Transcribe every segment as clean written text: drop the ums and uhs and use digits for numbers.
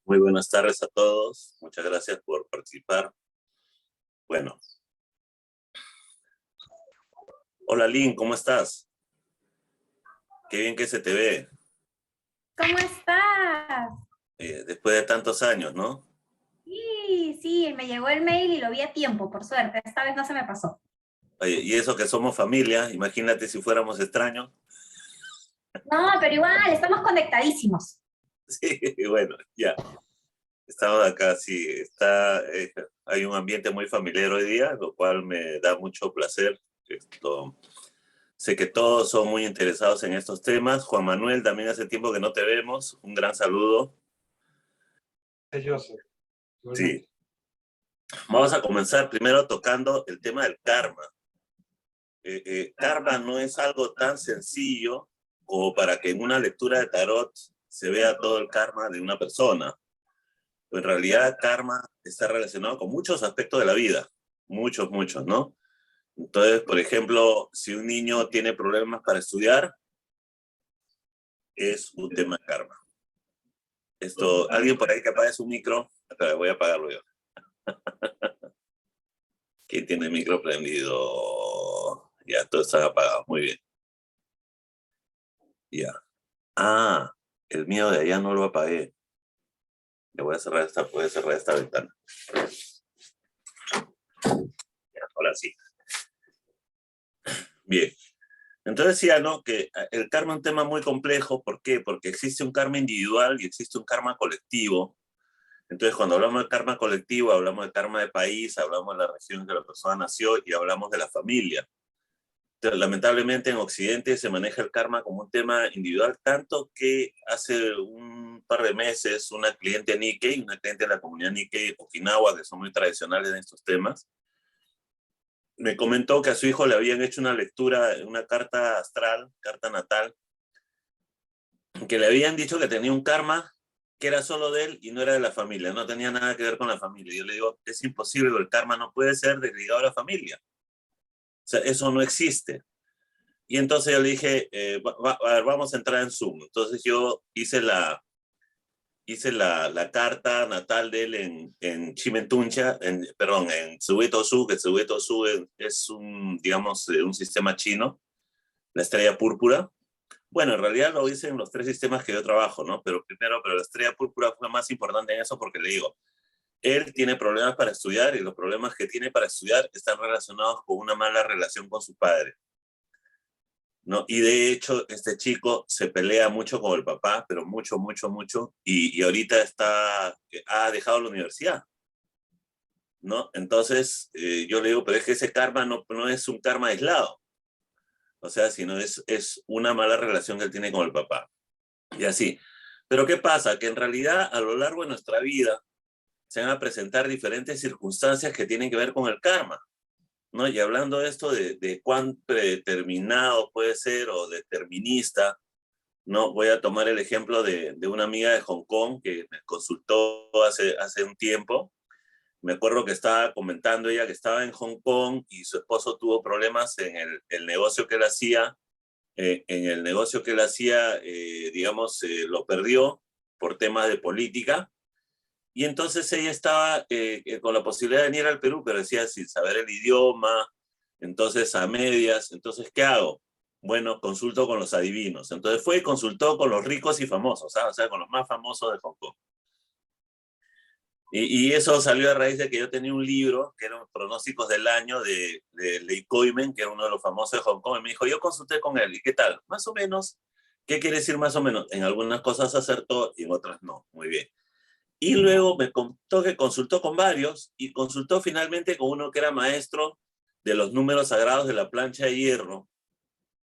Muy buenas tardes a todos. Muchas gracias por participar. Bueno. Hola, Lynn, ¿cómo estás? Qué bien que se te ve. ¿Cómo estás? Después de tantos años, ¿no? Sí, me llegó el mail y lo vi a tiempo, por suerte. Esta vez no se me pasó. Oye, y eso que somos familia, imagínate si fuéramos extraños. No, pero igual, estamos conectadísimos. Sí, bueno, ya. Estamos acá, sí. Hay un ambiente muy familiar hoy día, lo cual me da mucho placer. Sé que todos son muy interesados en estos temas. Juan Manuel, también hace tiempo que no te vemos. Un gran saludo. Sí. Vamos a comenzar primero tocando el tema del karma. Karma no es algo tan sencillo como para que en una lectura de tarot se vea todo el karma de una persona. En realidad, karma está relacionado con muchos aspectos de la vida. Muchos, ¿no? Entonces, por ejemplo, si un niño tiene problemas para estudiar, es un tema de karma. ¿Alguien por ahí que apague su micro? Espera, voy a apagarlo yo. ¿Quién tiene el micro prendido? Ya, todos están apagados. Muy bien. Ya. Ah, el mío de allá no lo apagué. Le voy a cerrar esta ventana. Ya, ahora sí. Bien. Entonces decía, ¿no? Que el karma es un tema muy complejo. ¿Por qué? Porque existe un karma individual y existe un karma colectivo. Entonces, cuando hablamos de karma colectivo, hablamos de karma de país, hablamos de la región en que la persona nació y hablamos de la familia. Entonces, lamentablemente en Occidente se maneja el karma como un tema individual, tanto que hace un par de meses una cliente Nikkei, una cliente de la comunidad Nikkei de Okinawa, que son muy tradicionales en estos temas, me comentó que a su hijo le habían hecho una lectura, una carta astral, carta natal, que le habían dicho que tenía un karma que era solo de él y no era de la familia, no tenía nada que ver con la familia. Y yo le digo, es imposible, el karma no puede ser ligado a la familia. O sea, eso no existe. Y entonces yo le dije, a ver, vamos a entrar en Zoom. Entonces yo hice la carta natal de él en Chimentuncha, en Soweto Su, que Soweto Su es un, digamos, un sistema chino, la estrella púrpura. Bueno, en realidad lo hice en los 3 sistemas que yo trabajo, ¿no? Pero la estrella púrpura fue más importante en eso porque le digo, él tiene problemas para estudiar y los problemas que tiene para estudiar están relacionados con una mala relación con su padre, ¿no? Y de hecho, este chico se pelea mucho con el papá, pero mucho, y ahorita ha dejado la universidad, ¿no? Entonces, yo le digo, pero es que ese karma no es un karma aislado, o sea, sino es una mala relación que él tiene con el papá. Y así. Pero ¿qué pasa? Que en realidad, a lo largo de nuestra vida, se van a presentar diferentes circunstancias que tienen que ver con el karma, ¿no? Y hablando de esto de cuán predeterminado puede ser o determinista, ¿no? Voy a tomar el ejemplo de una amiga de Hong Kong que me consultó hace un tiempo. Me acuerdo que estaba comentando ella que estaba en Hong Kong y su esposo tuvo problemas en el negocio que él hacía. En el negocio que él hacía, digamos, lo perdió por temas de política. Y entonces ella estaba con la posibilidad de venir al Perú, pero decía sin saber el idioma, entonces a medias. Entonces, ¿qué hago? Bueno, consulto con los adivinos. Entonces fue y consultó con los ricos y famosos, ¿sabes? O sea, con los más famosos de Hong Kong. Y eso salió a raíz de que yo tenía un libro que eran pronósticos del año de Lee Koimen, que era uno de los famosos de Hong Kong, y me dijo, yo consulté con él, ¿y qué tal? Más o menos ¿Qué quiere decir más o menos? En algunas cosas acertó y en otras no. Muy bien. Y luego me contó que consultó con varios y consultó finalmente con uno que era maestro de los números sagrados de la plancha de hierro,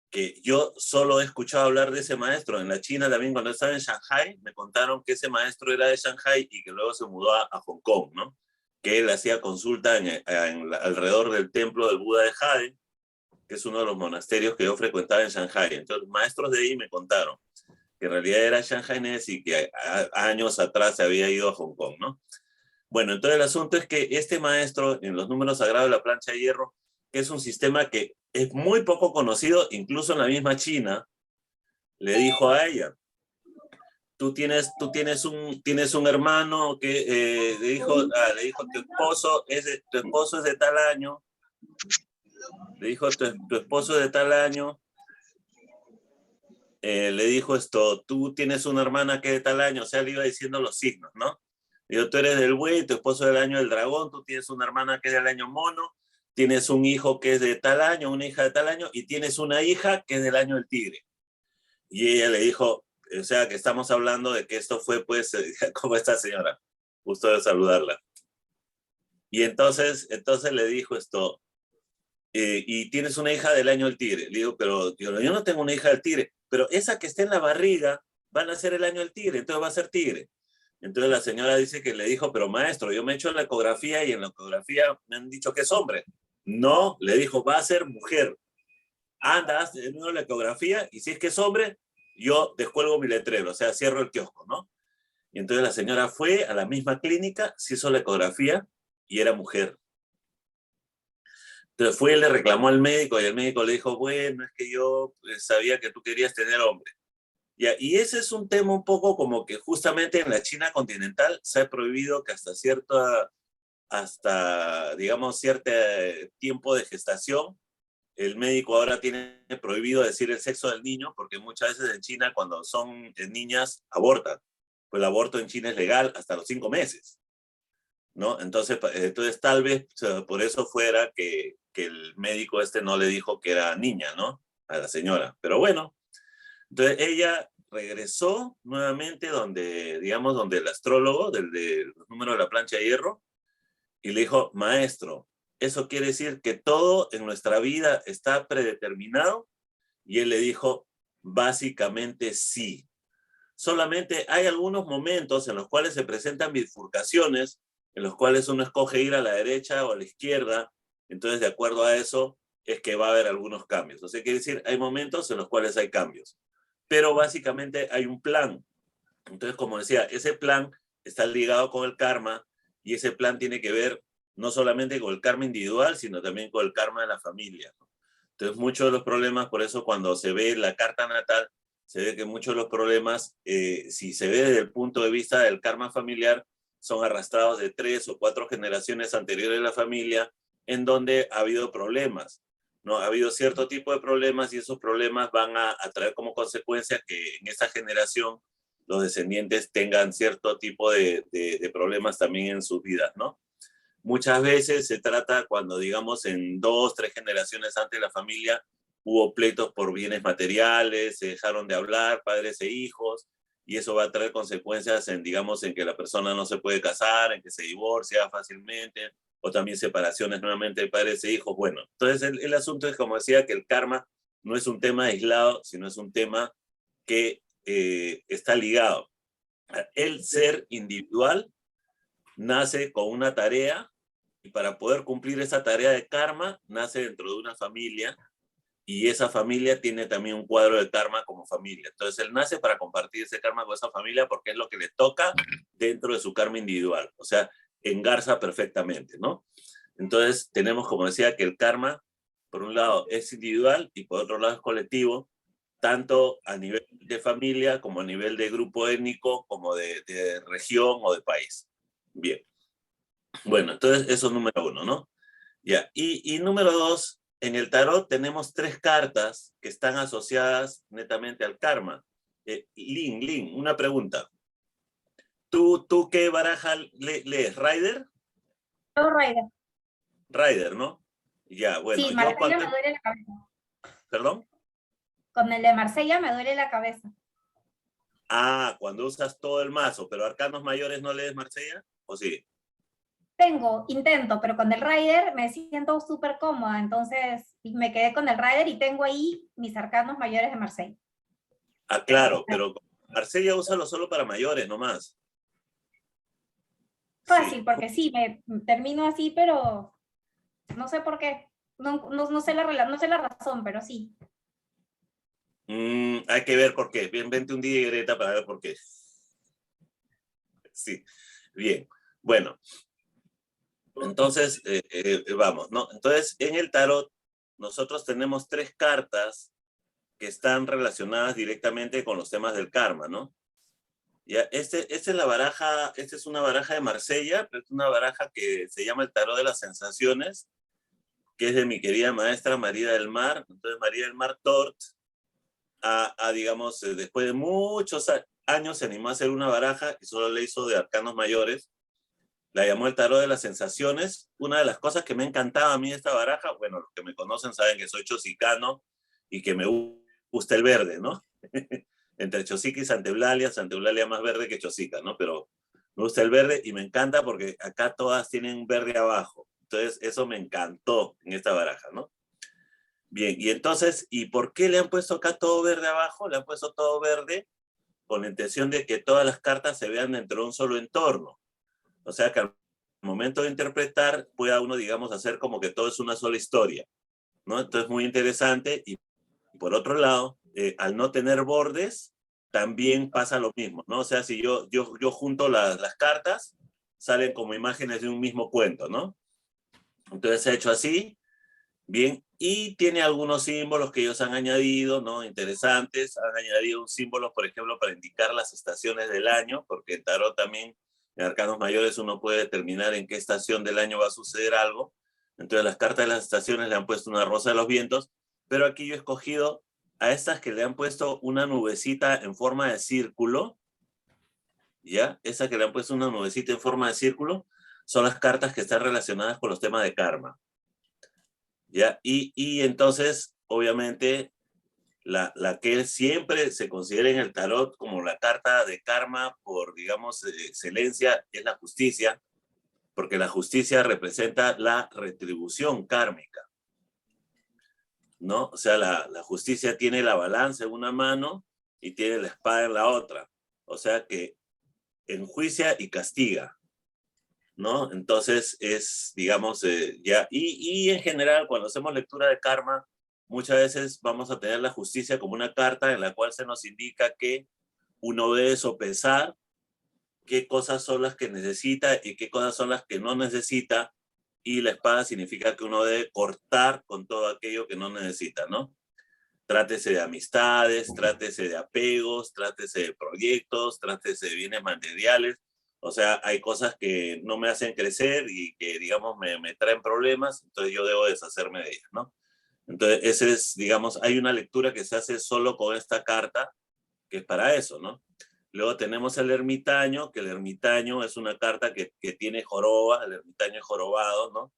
que yo solo he escuchado hablar de ese maestro. En la China también, cuando estaba en Shanghai, me contaron que ese maestro era de Shanghai y que luego se mudó a Hong Kong, ¿no? Que él hacía consulta alrededor del templo del Buda de Jade, que es uno de los monasterios que yo frecuentaba en Shanghai. Entonces, maestros de ahí me contaron que en realidad era shanghainés y que años atrás se había ido a Hong Kong, ¿no? Bueno, entonces el asunto es que este maestro en los números sagrados de la plancha de hierro, que es un sistema que es muy poco conocido, incluso en la misma China, le dijo a ella, tienes un hermano que le dijo, tu esposo es de tal año, le dijo, tu esposo es de tal año, le dijo esto, tú tienes una hermana que es de tal año, o sea, le iba diciendo los signos, ¿no? Digo, tú eres del buey, tu esposo es del año del dragón, tú tienes una hermana que es del año mono, tienes un hijo que es de tal año, una hija de tal año, y tienes una hija que es del año del tigre. Y ella le dijo, o sea, que estamos hablando de que esto fue, pues, como esta señora, gusto de saludarla. Y entonces le dijo esto, y tienes una hija del año del tigre. Le digo, pero yo no tengo una hija del tigre, pero esa que está en la barriga van a ser el año del tigre, entonces va a ser tigre. Entonces la señora dice que le dijo, pero maestro, yo me he hecho la ecografía y en la ecografía me han dicho que es hombre. No, le dijo, va a ser mujer. Anda, haz de nuevo la ecografía y si es que es hombre, yo descuelgo mi letrero, o sea, cierro el kiosco, ¿no? Y entonces la señora fue a la misma clínica, se hizo la ecografía y era mujer. Entonces fue y le reclamó al médico y el médico le dijo, bueno, es que yo sabía que tú querías tener hombre. Y ese es un tema un poco como que justamente en la China continental se ha prohibido que hasta digamos, cierto tiempo de gestación, el médico ahora tiene prohibido decir el sexo del niño porque muchas veces en China cuando son niñas abortan. Pues el aborto en China es legal hasta los 5 meses. ¿No? Entonces tal vez por eso fuera que el médico este no le dijo que era niña, ¿no? A la señora. Pero bueno, entonces ella regresó nuevamente donde, digamos, donde el astrólogo del número de la plancha de hierro y le dijo, maestro, ¿eso quiere decir que todo en nuestra vida está predeterminado? Y él le dijo, básicamente sí. Solamente hay algunos momentos en los cuales se presentan bifurcaciones, en los cuales uno escoge ir a la derecha o a la izquierda, entonces de acuerdo a eso es que va a haber algunos cambios. O sea, quiere decir, hay momentos en los cuales hay cambios, pero básicamente hay un plan. Entonces, como decía, ese plan está ligado con el karma y ese plan tiene que ver no solamente con el karma individual, sino también con el karma de la familia. Entonces, muchos de los problemas, por eso cuando se ve la carta natal, se ve que muchos de los problemas, si se ve desde el punto de vista del karma familiar, son arrastrados de 3 o 4 generaciones anteriores de la familia, en donde ha habido problemas. ¿No? Ha habido cierto tipo de problemas y esos problemas van a traer como consecuencia que en esa generación los descendientes tengan cierto tipo de problemas también en sus vidas, ¿no? Muchas veces se trata cuando, digamos, en 2, 3 generaciones antes de la familia hubo pleitos por bienes materiales, se dejaron de hablar padres e hijos, y eso va a traer consecuencias en, digamos, en que la persona no se puede casar, en que se divorcia fácilmente, o también separaciones nuevamente de padres e hijos. Bueno, entonces el asunto es, como decía, que el karma no es un tema aislado, sino es un tema que está ligado. El ser individual nace con una tarea y para poder cumplir esa tarea de karma nace dentro de una familia y esa familia tiene también un cuadro de karma como familia. Entonces él nace para compartir ese karma con esa familia porque es lo que le toca dentro de su karma individual. O sea, engarza perfectamente, ¿no? Entonces tenemos, como decía, que el karma, por un lado, es individual y por otro lado es colectivo, tanto a nivel de familia como a nivel de grupo étnico, como de región o de país. Bien. Bueno, entonces eso es número 1, ¿no? Ya. Y número 2, en el tarot tenemos 3 cartas que están asociadas netamente al karma. Lin, una pregunta. ¿Tú qué baraja lees? ¿Rider? No, Raida. Rider, ¿no? Ya, bueno, Sí, yo Martina cuando... me duele la cabeza. ¿Perdón? Con el de Marsella me duele la cabeza. Ah, cuando usas todo el mazo, pero arcanos mayores no lees Marsella, ¿o sí? Intento, pero con el Rider me siento súper cómoda, entonces me quedé con el Rider y tengo ahí mis arcanos mayores de Marsella. Ah, claro, pero Marsella úsalo solo para mayores, nomás. Sí. Fácil, porque sí, me termino así, pero no sé por qué. No sé no sé la razón, pero sí. Hay que ver por qué. Bien, vente un día, Greta, para ver por qué. Sí, bien. Bueno, entonces, vamos, ¿no? Entonces, en el tarot, nosotros tenemos 3 cartas que están relacionadas directamente con los temas del karma, ¿no? Ya, esta es la baraja, esta es una baraja de Marsella, pero es una baraja que se llama el tarot de las sensaciones, que es de mi querida maestra María del Mar. Entonces, María del Mar Tort, digamos, después de muchos años se animó a hacer una baraja y solo le hizo de arcanos mayores. La llamó el tarot de las sensaciones. Una de las cosas que me encantaba a mí de esta baraja, bueno, los que me conocen saben que soy chosicano y que me gusta el verde, ¿no? Entre Chosica y Santa Eulalia más verde que Chosica, ¿no? Pero me gusta el verde y me encanta porque acá todas tienen verde abajo. Entonces, eso me encantó en esta baraja, ¿no? Bien, y entonces, ¿y por qué le han puesto acá todo verde abajo? Le han puesto todo verde con la intención de que todas las cartas se vean dentro de un solo entorno. O sea, que al momento de interpretar pueda uno, digamos, hacer como que todo es una sola historia, ¿no? Entonces, muy interesante. Y por otro lado, al no tener bordes, también pasa lo mismo, ¿no? O sea, si yo junto las cartas, salen como imágenes de un mismo cuento, ¿no? Entonces se ha hecho así, bien, y tiene algunos símbolos que ellos han añadido, ¿no? Interesantes. Han añadido un símbolo, por ejemplo, para indicar las estaciones del año, porque en tarot también, en arcanos mayores, uno puede determinar en qué estación del año va a suceder algo. Entonces, las cartas de las estaciones le han puesto una rosa de los vientos, pero aquí yo he escogido a estas que le han puesto una nubecita en forma de círculo, ¿ya? Esa que le han puesto una nubecita en forma de círculo, son las cartas que están relacionadas con los temas de karma. ¿Ya? Y entonces, obviamente, la que siempre se considera en el tarot como la carta de karma por, digamos, excelencia, es la justicia, porque la justicia representa la retribución kármica, ¿no? O sea, la justicia tiene la balanza en una mano y tiene la espada en la otra. O sea que enjuicia y castiga, ¿no? Entonces es, digamos, ya, y en general cuando hacemos lectura de karma, muchas veces vamos a tener la justicia como una carta en la cual se nos indica que uno debe sopesar qué cosas son las que necesita y qué cosas son las que no necesita, y la espada significa que uno debe cortar con todo aquello que no necesita, ¿no? Trátese de amistades, trátese de apegos, trátese de proyectos, trátese de bienes materiales. O sea, hay cosas que no me hacen crecer y que, digamos, me traen problemas, entonces yo debo deshacerme de ellas, ¿no? Entonces, ese es, digamos, hay una lectura que se hace solo con esta carta, que es para eso, ¿no? Luego tenemos el ermitaño, que el ermitaño es una carta que tiene joroba, el ermitaño es jorobado, ¿no?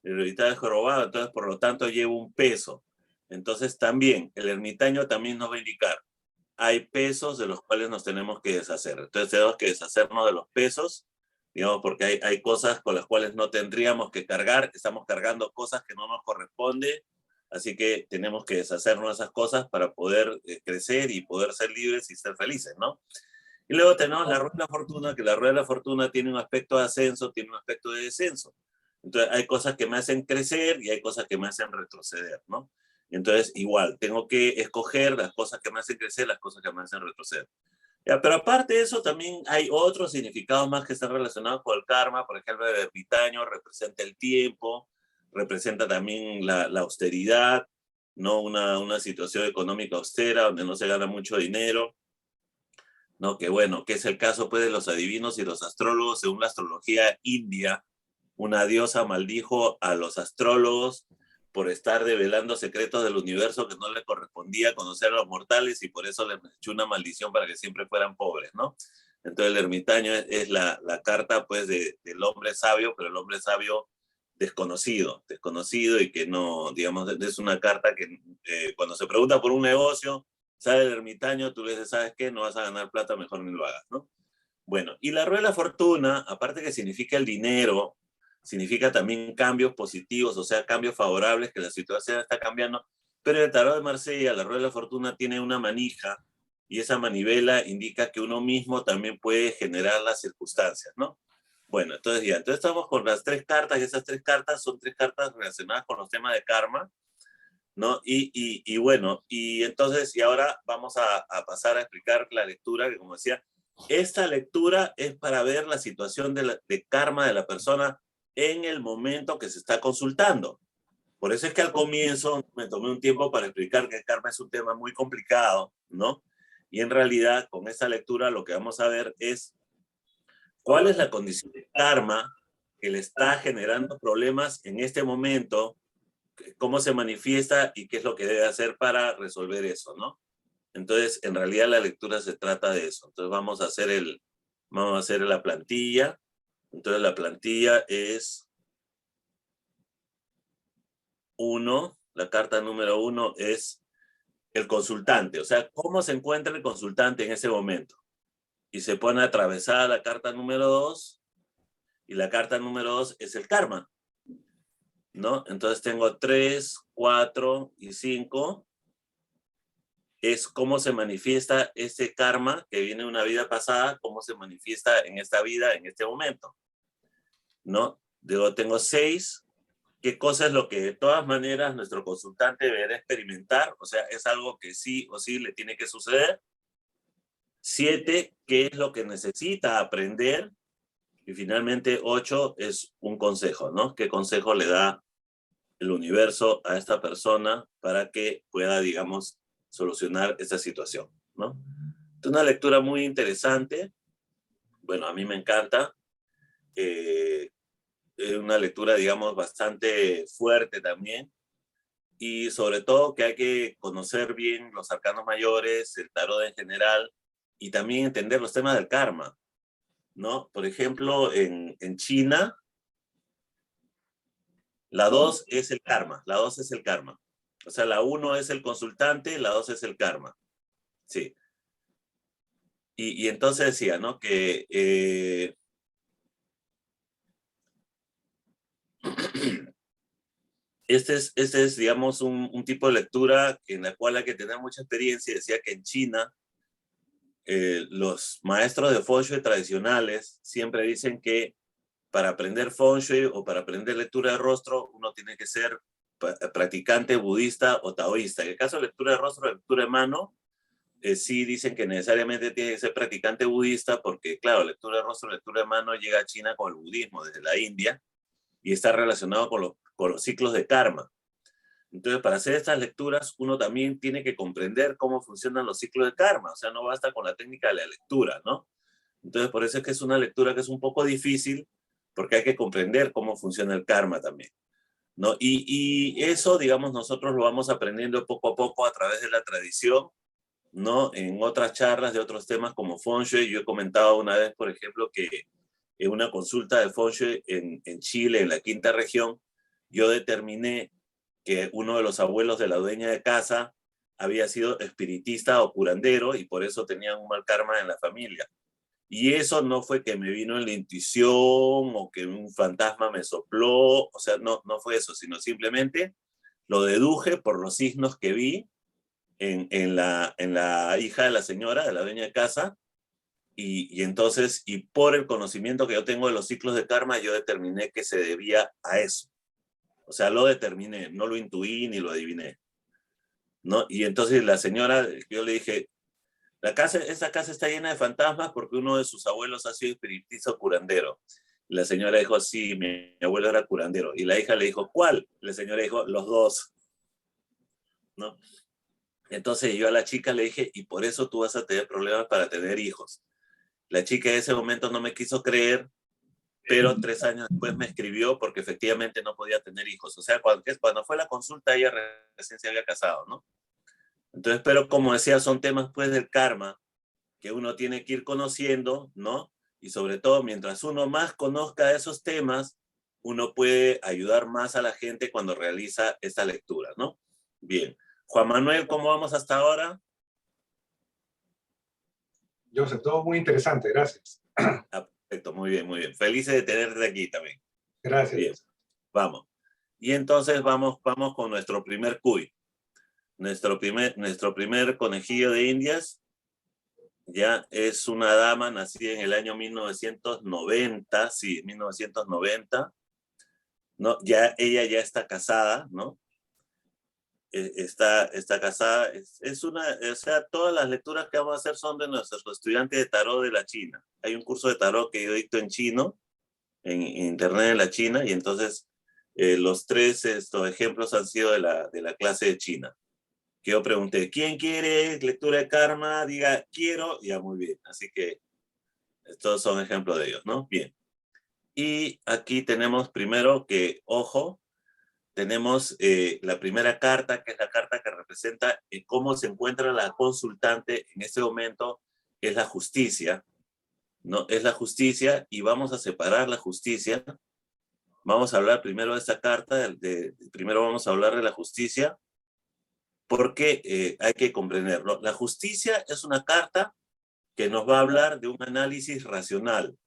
El ermitaño es jorobado, entonces por lo tanto lleva un peso. Entonces también, el ermitaño también nos va a indicar, hay pesos de los cuales nos tenemos que deshacer. Entonces tenemos que deshacernos de los pesos, digamos, porque hay cosas con las cuales no tendríamos que cargar, estamos cargando cosas que no nos corresponden, así que tenemos que deshacernos de esas cosas para poder crecer y poder ser libres y ser felices, ¿no? Y luego tenemos la rueda de la fortuna, que la rueda de la fortuna tiene un aspecto de ascenso, tiene un aspecto de descenso. Entonces hay cosas que me hacen crecer y hay cosas que me hacen retroceder, ¿no? Entonces igual, tengo que escoger las cosas que me hacen crecer, las cosas que me hacen retroceder. Ya, pero aparte de eso, también hay otros significados más que están relacionados con el karma. Por ejemplo, el ermitaño representa el tiempo, representa también la austeridad, ¿no? Una situación económica austera donde no se gana mucho dinero, ¿no? Que bueno, que es el caso pues de los adivinos y los astrólogos. Según la astrología india, una diosa maldijo a los astrólogos por estar develando secretos del universo que no le correspondía conocer a los mortales, y por eso les echó una maldición para que siempre fueran pobres, ¿no? Entonces el ermitaño es la carta pues del hombre sabio, pero el hombre sabio desconocido y que no, digamos, es una carta que cuando se pregunta por un negocio, sale el ermitaño, tú le dices, ¿sabes qué? No vas a ganar plata, mejor ni lo hagas, ¿no? Bueno, y la rueda de la fortuna, aparte que significa el dinero, significa también cambios positivos, o sea, cambios favorables, que la situación está cambiando, pero el tarot de Marsella, la rueda de la fortuna, tiene una manija, y esa manivela indica que uno mismo también puede generar las circunstancias, ¿no? Bueno, entonces ya, entonces estamos con las tres cartas, y esas tres cartas son tres cartas relacionadas con los temas de karma, ¿no? Y bueno, y entonces, y ahora vamos a pasar a explicar la lectura, que como decía, esta lectura es para ver la situación de karma de la persona en el momento que se está consultando. Por eso es que al comienzo me tomé un tiempo para explicar que el karma es un tema muy complicado, ¿no? Y en realidad, con esta lectura lo que vamos a ver es cuál es la condición de karma que le está generando problemas en este momento, cómo se manifiesta y qué es lo que debe hacer para resolver eso, ¿no? Entonces, en realidad la lectura se trata de eso. Entonces vamos a hacer la plantilla. Entonces la plantilla es 1, la carta número 1 es el consultante, o sea, cómo se encuentra el consultante en ese momento. Y se pone atravesada la carta número 2, y la carta número 2 es el karma, ¿no? Entonces tengo 3, 4 y 5. Es cómo se manifiesta ese karma que viene de una vida pasada, cómo se manifiesta en esta vida, en este momento, ¿no? Luego tengo 6, qué cosa es lo que de todas maneras nuestro consultante deberá experimentar, o sea, es algo que sí o sí le tiene que suceder. 7, qué es lo que necesita aprender. Y finalmente 8 es un consejo, ¿no? ¿Qué consejo le da el universo a esta persona para que pueda, digamos, solucionar esta situación, ¿no? Es una lectura muy interesante. Bueno, a mí me encanta. Es una lectura, digamos, bastante fuerte también. Y sobre todo que hay que conocer bien los arcanos mayores, el tarot en general, y también entender los temas del karma, ¿no? Por ejemplo, en China, la 2 es el karma, la 2 es el karma. O sea, la 1 es el consultante, la 2 es el karma. Sí. Y entonces decía, ¿no? Que este es, digamos, un tipo de lectura en la cual hay que tener mucha experiencia. Decía que en China, los maestros de Feng Shui tradicionales siempre dicen que para aprender Feng Shui o para aprender lectura de rostro, uno tiene que ser practicante budista o taoísta. En el caso de lectura de rostro, lectura de mano, sí dicen que necesariamente tiene que ser practicante budista porque, claro, lectura de rostro, lectura de mano llega a China con el budismo desde la India y está relacionado con los ciclos de karma. Entonces, para hacer estas lecturas, uno también tiene que comprender cómo funcionan los ciclos de karma. O sea, no basta con la técnica de la lectura, ¿no? Entonces, por eso es que es una lectura que es un poco difícil, porque hay que comprender cómo funciona el karma también, ¿no? Y eso, digamos, nosotros lo vamos aprendiendo poco a poco a través de la tradición, ¿no? En otras charlas de otros temas como Feng Shui, yo he comentado una vez, por ejemplo, que en una consulta de Feng Shui en Chile, en la quinta región, yo determiné que uno de los abuelos de la dueña de casa había sido espiritista o curandero y por eso tenían un mal karma en la familia. Y eso no fue que me vino en la intuición o que un fantasma me sopló, o sea, no fue eso, sino simplemente lo deduje por los signos que vi en la hija de la señora, de la dueña de casa, y entonces, y por el conocimiento que yo tengo de los ciclos de karma, yo determiné que se debía a eso. O sea, lo determiné, no lo intuí ni lo adiviné, ¿no? Y entonces la señora, yo le dije, esa casa está llena de fantasmas porque uno de sus abuelos ha sido espiritista o curandero. Y la señora dijo, sí, mi abuelo era curandero. Y la hija le dijo, ¿cuál? Y la señora dijo, los dos, ¿no? Entonces yo a la chica le dije, y por eso tú vas a tener problemas para tener hijos. La chica en ese momento no me quiso creer, pero 3 años después me escribió porque efectivamente no podía tener hijos. O sea, cuando fue la consulta, ella recién se había casado, ¿no? Entonces, pero como decía, son temas pues del karma que uno tiene que ir conociendo, ¿no? Y sobre todo, mientras uno más conozca esos temas, uno puede ayudar más a la gente cuando realiza esta lectura, ¿no? Bien. Juan Manuel, ¿cómo vamos hasta ahora? Joseph, todo muy interesante, gracias. Ah, perfecto, muy bien, muy bien. Felices de tenerte aquí también. Gracias. Bien, vamos. Y entonces vamos con nuestro primer cuy. Nuestro primer conejillo de Indias ya es una dama nacida en el año 1990, sí, 1990. ¿No? Ella ya está casada, ¿no? Está casada. O sea, todas las lecturas que vamos a hacer son de nuestros estudiantes de tarot de la China. Hay un curso de tarot que yo dicto en chino, en internet de la China, y entonces los tres estos ejemplos han sido de la clase de China. Que yo pregunté, ¿quién quiere lectura de karma? Diga, quiero, ya muy bien. Así que estos son ejemplos de ellos, ¿no? Bien. Y aquí tenemos primero que, ojo, tenemos la primera carta, que es la carta que representa cómo se encuentra la consultante en este momento, que es la justicia, ¿no? Es la justicia, y vamos a separar la justicia. Vamos a hablar primero de esta carta, primero vamos a hablar de la justicia, porque hay que comprenderlo. La justicia es una carta que nos va a hablar de un análisis racional.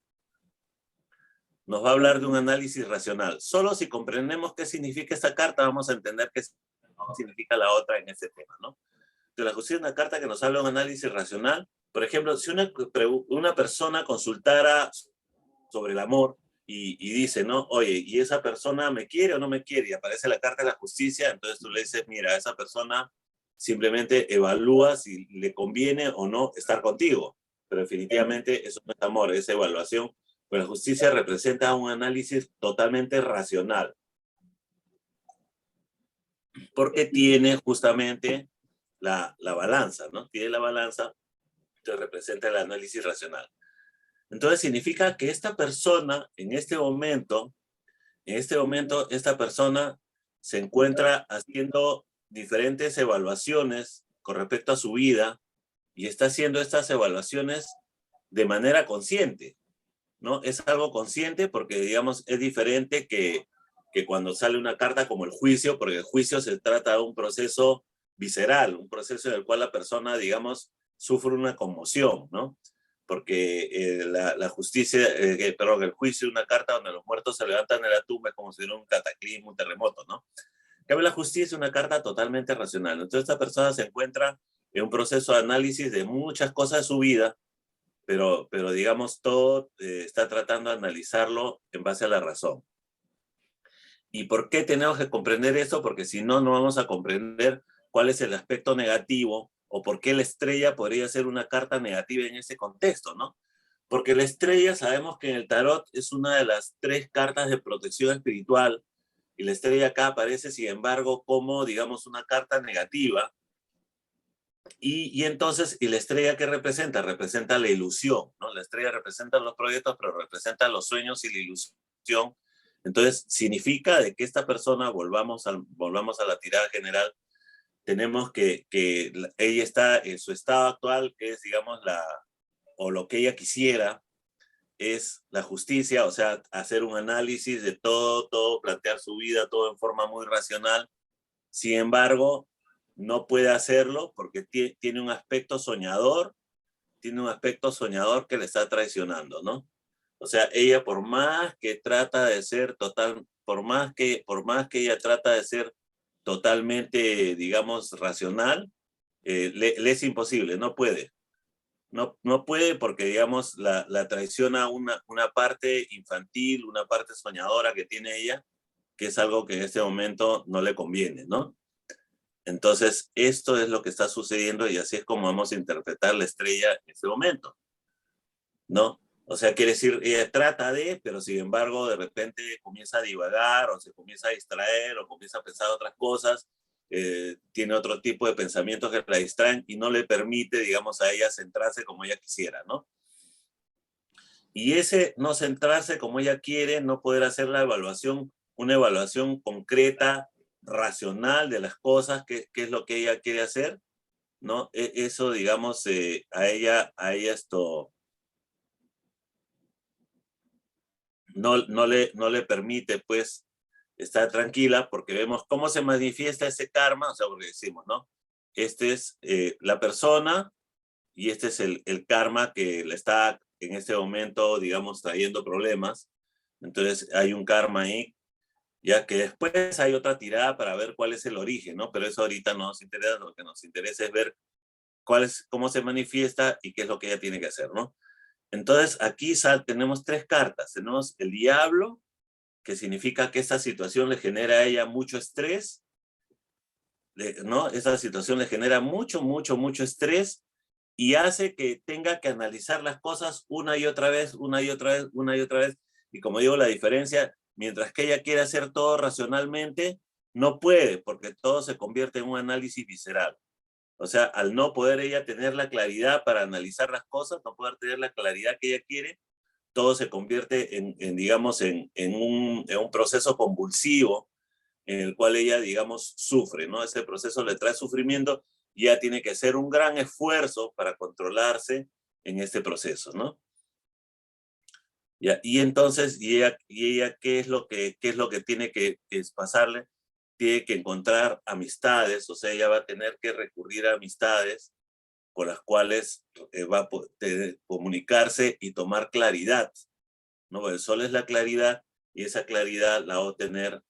Nos va a hablar de un análisis racional. Solo si comprendemos qué significa esta carta, vamos a entender qué significa la otra en ese tema, ¿no? Entonces, la justicia es una carta que nos habla de un análisis racional. Por ejemplo, si una persona consultara sobre el amor y dice, ¿no? Oye, ¿y esa persona me quiere o no me quiere? Y aparece la carta de la justicia, entonces tú le dices, mira, esa persona simplemente evalúa si le conviene o no estar contigo. Pero definitivamente eso no es amor, es evaluación. Pero la justicia representa un análisis totalmente racional. Porque tiene justamente la balanza, ¿no? Tiene la balanza que representa el análisis racional. Entonces significa que esta persona, en este momento, esta persona se encuentra haciendo diferentes evaluaciones con respecto a su vida y está haciendo estas evaluaciones de manera consciente, ¿no? Es algo consciente porque, digamos, es diferente que cuando sale una carta como el juicio, porque el juicio se trata de un proceso visceral, un proceso en el cual la persona, digamos, sufre una conmoción, ¿no? Porque la justicia, perdón, el juicio, una carta donde los muertos se levantan de la tumba, es como si fuera un cataclismo, un terremoto, ¿no? En cambio, la justicia es una carta totalmente racional. Entonces, esta persona se encuentra en un proceso de análisis de muchas cosas de su vida, pero digamos, todo está tratando de analizarlo en base a la razón. ¿Y por qué tenemos que comprender eso? Porque si no, no vamos a comprender cuál es el aspecto negativo o por qué la estrella podría ser una carta negativa en ese contexto, ¿no? Porque la estrella, sabemos que en el tarot es una de las 3 cartas de protección espiritual, y la estrella acá aparece, sin embargo, como, digamos, una carta negativa. Y entonces, ¿y la estrella qué representa? Representa la ilusión, ¿no? La estrella representa los proyectos, pero representa los sueños y la ilusión. Entonces, significa de que esta persona, volvamos a la tirada general, tenemos que ella está en su estado actual, que es, digamos, o lo que ella quisiera, es la justicia, o sea, hacer un análisis de todo, plantear su vida, todo en forma muy racional. Sin embargo, no puede hacerlo porque tiene un aspecto soñador, que le está traicionando, ¿no? O sea, ella por más que trata de ser por más que ella trata de ser totalmente, digamos, racional, le es imposible, no puede. No puede porque, digamos, la traiciona una parte infantil, una parte soñadora que tiene ella, que es algo que en este momento no le conviene, ¿no? Entonces, esto es lo que está sucediendo y así es como vamos a interpretar la estrella en este momento, ¿no? O sea, quiere decir, ella trata de, pero sin embargo, de repente comienza a divagar o se comienza a distraer o comienza a pensar otras cosas, tiene otro tipo de pensamientos que la distraen y no le permite, digamos, a ella centrarse como ella quisiera, ¿no? Y ese no centrarse como ella quiere, no poder hacer una evaluación concreta, racional de las cosas, qué es lo que ella quiere hacer, ¿no? Eso, digamos, a ella esto no le permite, pues, estar tranquila, porque vemos cómo se manifiesta ese karma, o sea, porque decimos, ¿no? Este es la persona y este es el karma que le está en este momento, digamos, trayendo problemas. Entonces hay un karma ahí, ya que después hay otra tirada para ver cuál es el origen, ¿no? Pero eso ahorita no nos interesa, lo que nos interesa es ver cómo se manifiesta y qué es lo que ella tiene que hacer, ¿no? Entonces aquí tenemos 3 cartas. Tenemos el diablo, que significa que esta situación le genera a ella mucho estrés, ¿no? Esta situación le genera mucho estrés y hace que tenga que analizar las cosas una y otra vez, una y otra vez, una y otra vez. Y como digo, la diferencia, mientras que ella quiere hacer todo racionalmente, no puede, porque todo se convierte en un análisis visceral. O sea, al no poder ella tener la claridad para analizar las cosas, no poder tener la claridad que ella quiere, todo se convierte digamos, en un proceso convulsivo en el cual ella, digamos, sufre, ¿no? Ese proceso le trae sufrimiento y ella tiene que hacer un gran esfuerzo para controlarse en este proceso, ¿no? ¿Ya? Y entonces, ella ¿qué es lo que tiene que pasarle? Tiene que encontrar amistades, o sea, ella va a tener que recurrir a amistades con las cuales va a poder comunicarse y tomar claridad, ¿no? El sol es la claridad y esa claridad la va a obtener,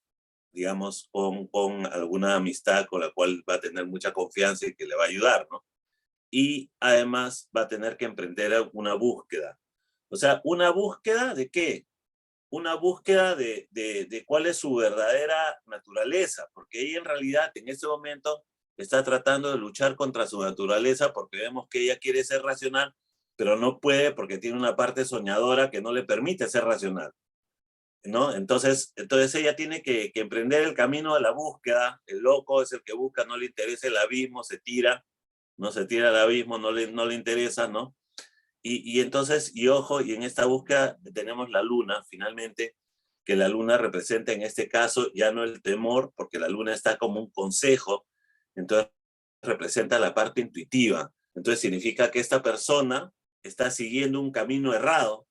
digamos, con alguna amistad con la cual va a tener mucha confianza y que le va a ayudar, ¿no? Y además va a tener que emprender una búsqueda. O sea, ¿una búsqueda de qué? Una búsqueda de cuál es su verdadera naturaleza, porque ella en realidad en este momento está tratando de luchar contra su naturaleza porque vemos que ella quiere ser racional, pero no puede porque tiene una parte soñadora que no le permite ser racional, ¿no? Entonces ella tiene que emprender el camino de la búsqueda. El loco es el que busca, no le interesa el abismo, se tira, no se tira al abismo, no le interesa, ¿no? Y entonces, y ojo, y en esta búsqueda tenemos la luna, finalmente, que la luna representa en este caso ya no el temor, porque la luna está como un consejo, entonces representa la parte intuitiva. Entonces significa que esta persona está siguiendo un camino errado,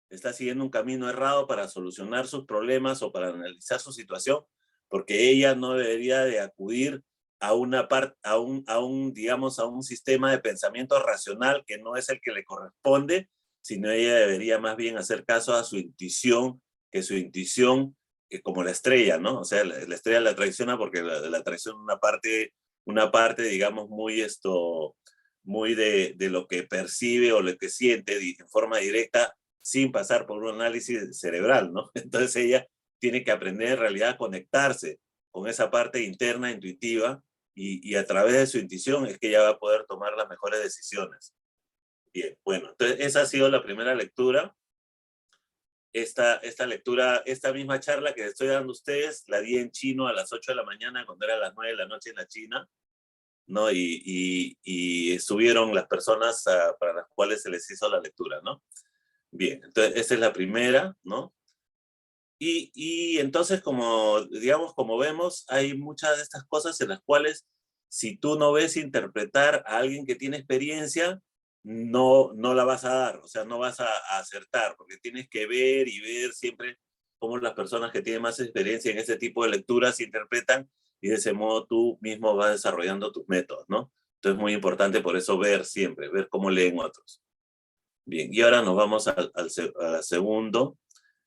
está siguiendo un camino errado para solucionar sus problemas o para analizar su situación, porque ella no debería de acudir a una parte, digamos, a un sistema de pensamiento racional que no es el que le corresponde, sino ella debería más bien hacer caso a su intuición, que su intuición, como la estrella, ¿no? O sea, la estrella la traiciona porque la traiciona una parte, digamos, muy de lo que percibe o lo que siente en forma directa, sin pasar por un análisis cerebral, ¿no? Entonces ella tiene que aprender en realidad a conectarse con esa parte interna, intuitiva, y a través de su intuición es que ella va a poder tomar las mejores decisiones. Bien, bueno, entonces esa ha sido la primera lectura. Esta lectura, esta misma charla que estoy dando a ustedes, la di en chino a las 8 de la mañana, cuando era las 9 de la noche en la China, ¿no? Y estuvieron las personas para las cuales se les hizo la lectura, ¿no? Bien, entonces esta es la primera, ¿no? Y entonces, como, digamos, como vemos, hay muchas de estas cosas en las cuales si tú no ves interpretar a alguien que tiene experiencia, no la vas a dar, o sea, no vas a acertar, porque tienes que ver y ver siempre cómo las personas que tienen más experiencia en ese tipo de lecturas interpretan y de ese modo tú mismo vas desarrollando tus métodos, ¿no? Entonces es muy importante por eso ver siempre, ver cómo leen otros. Bien, y ahora nos vamos al segundo.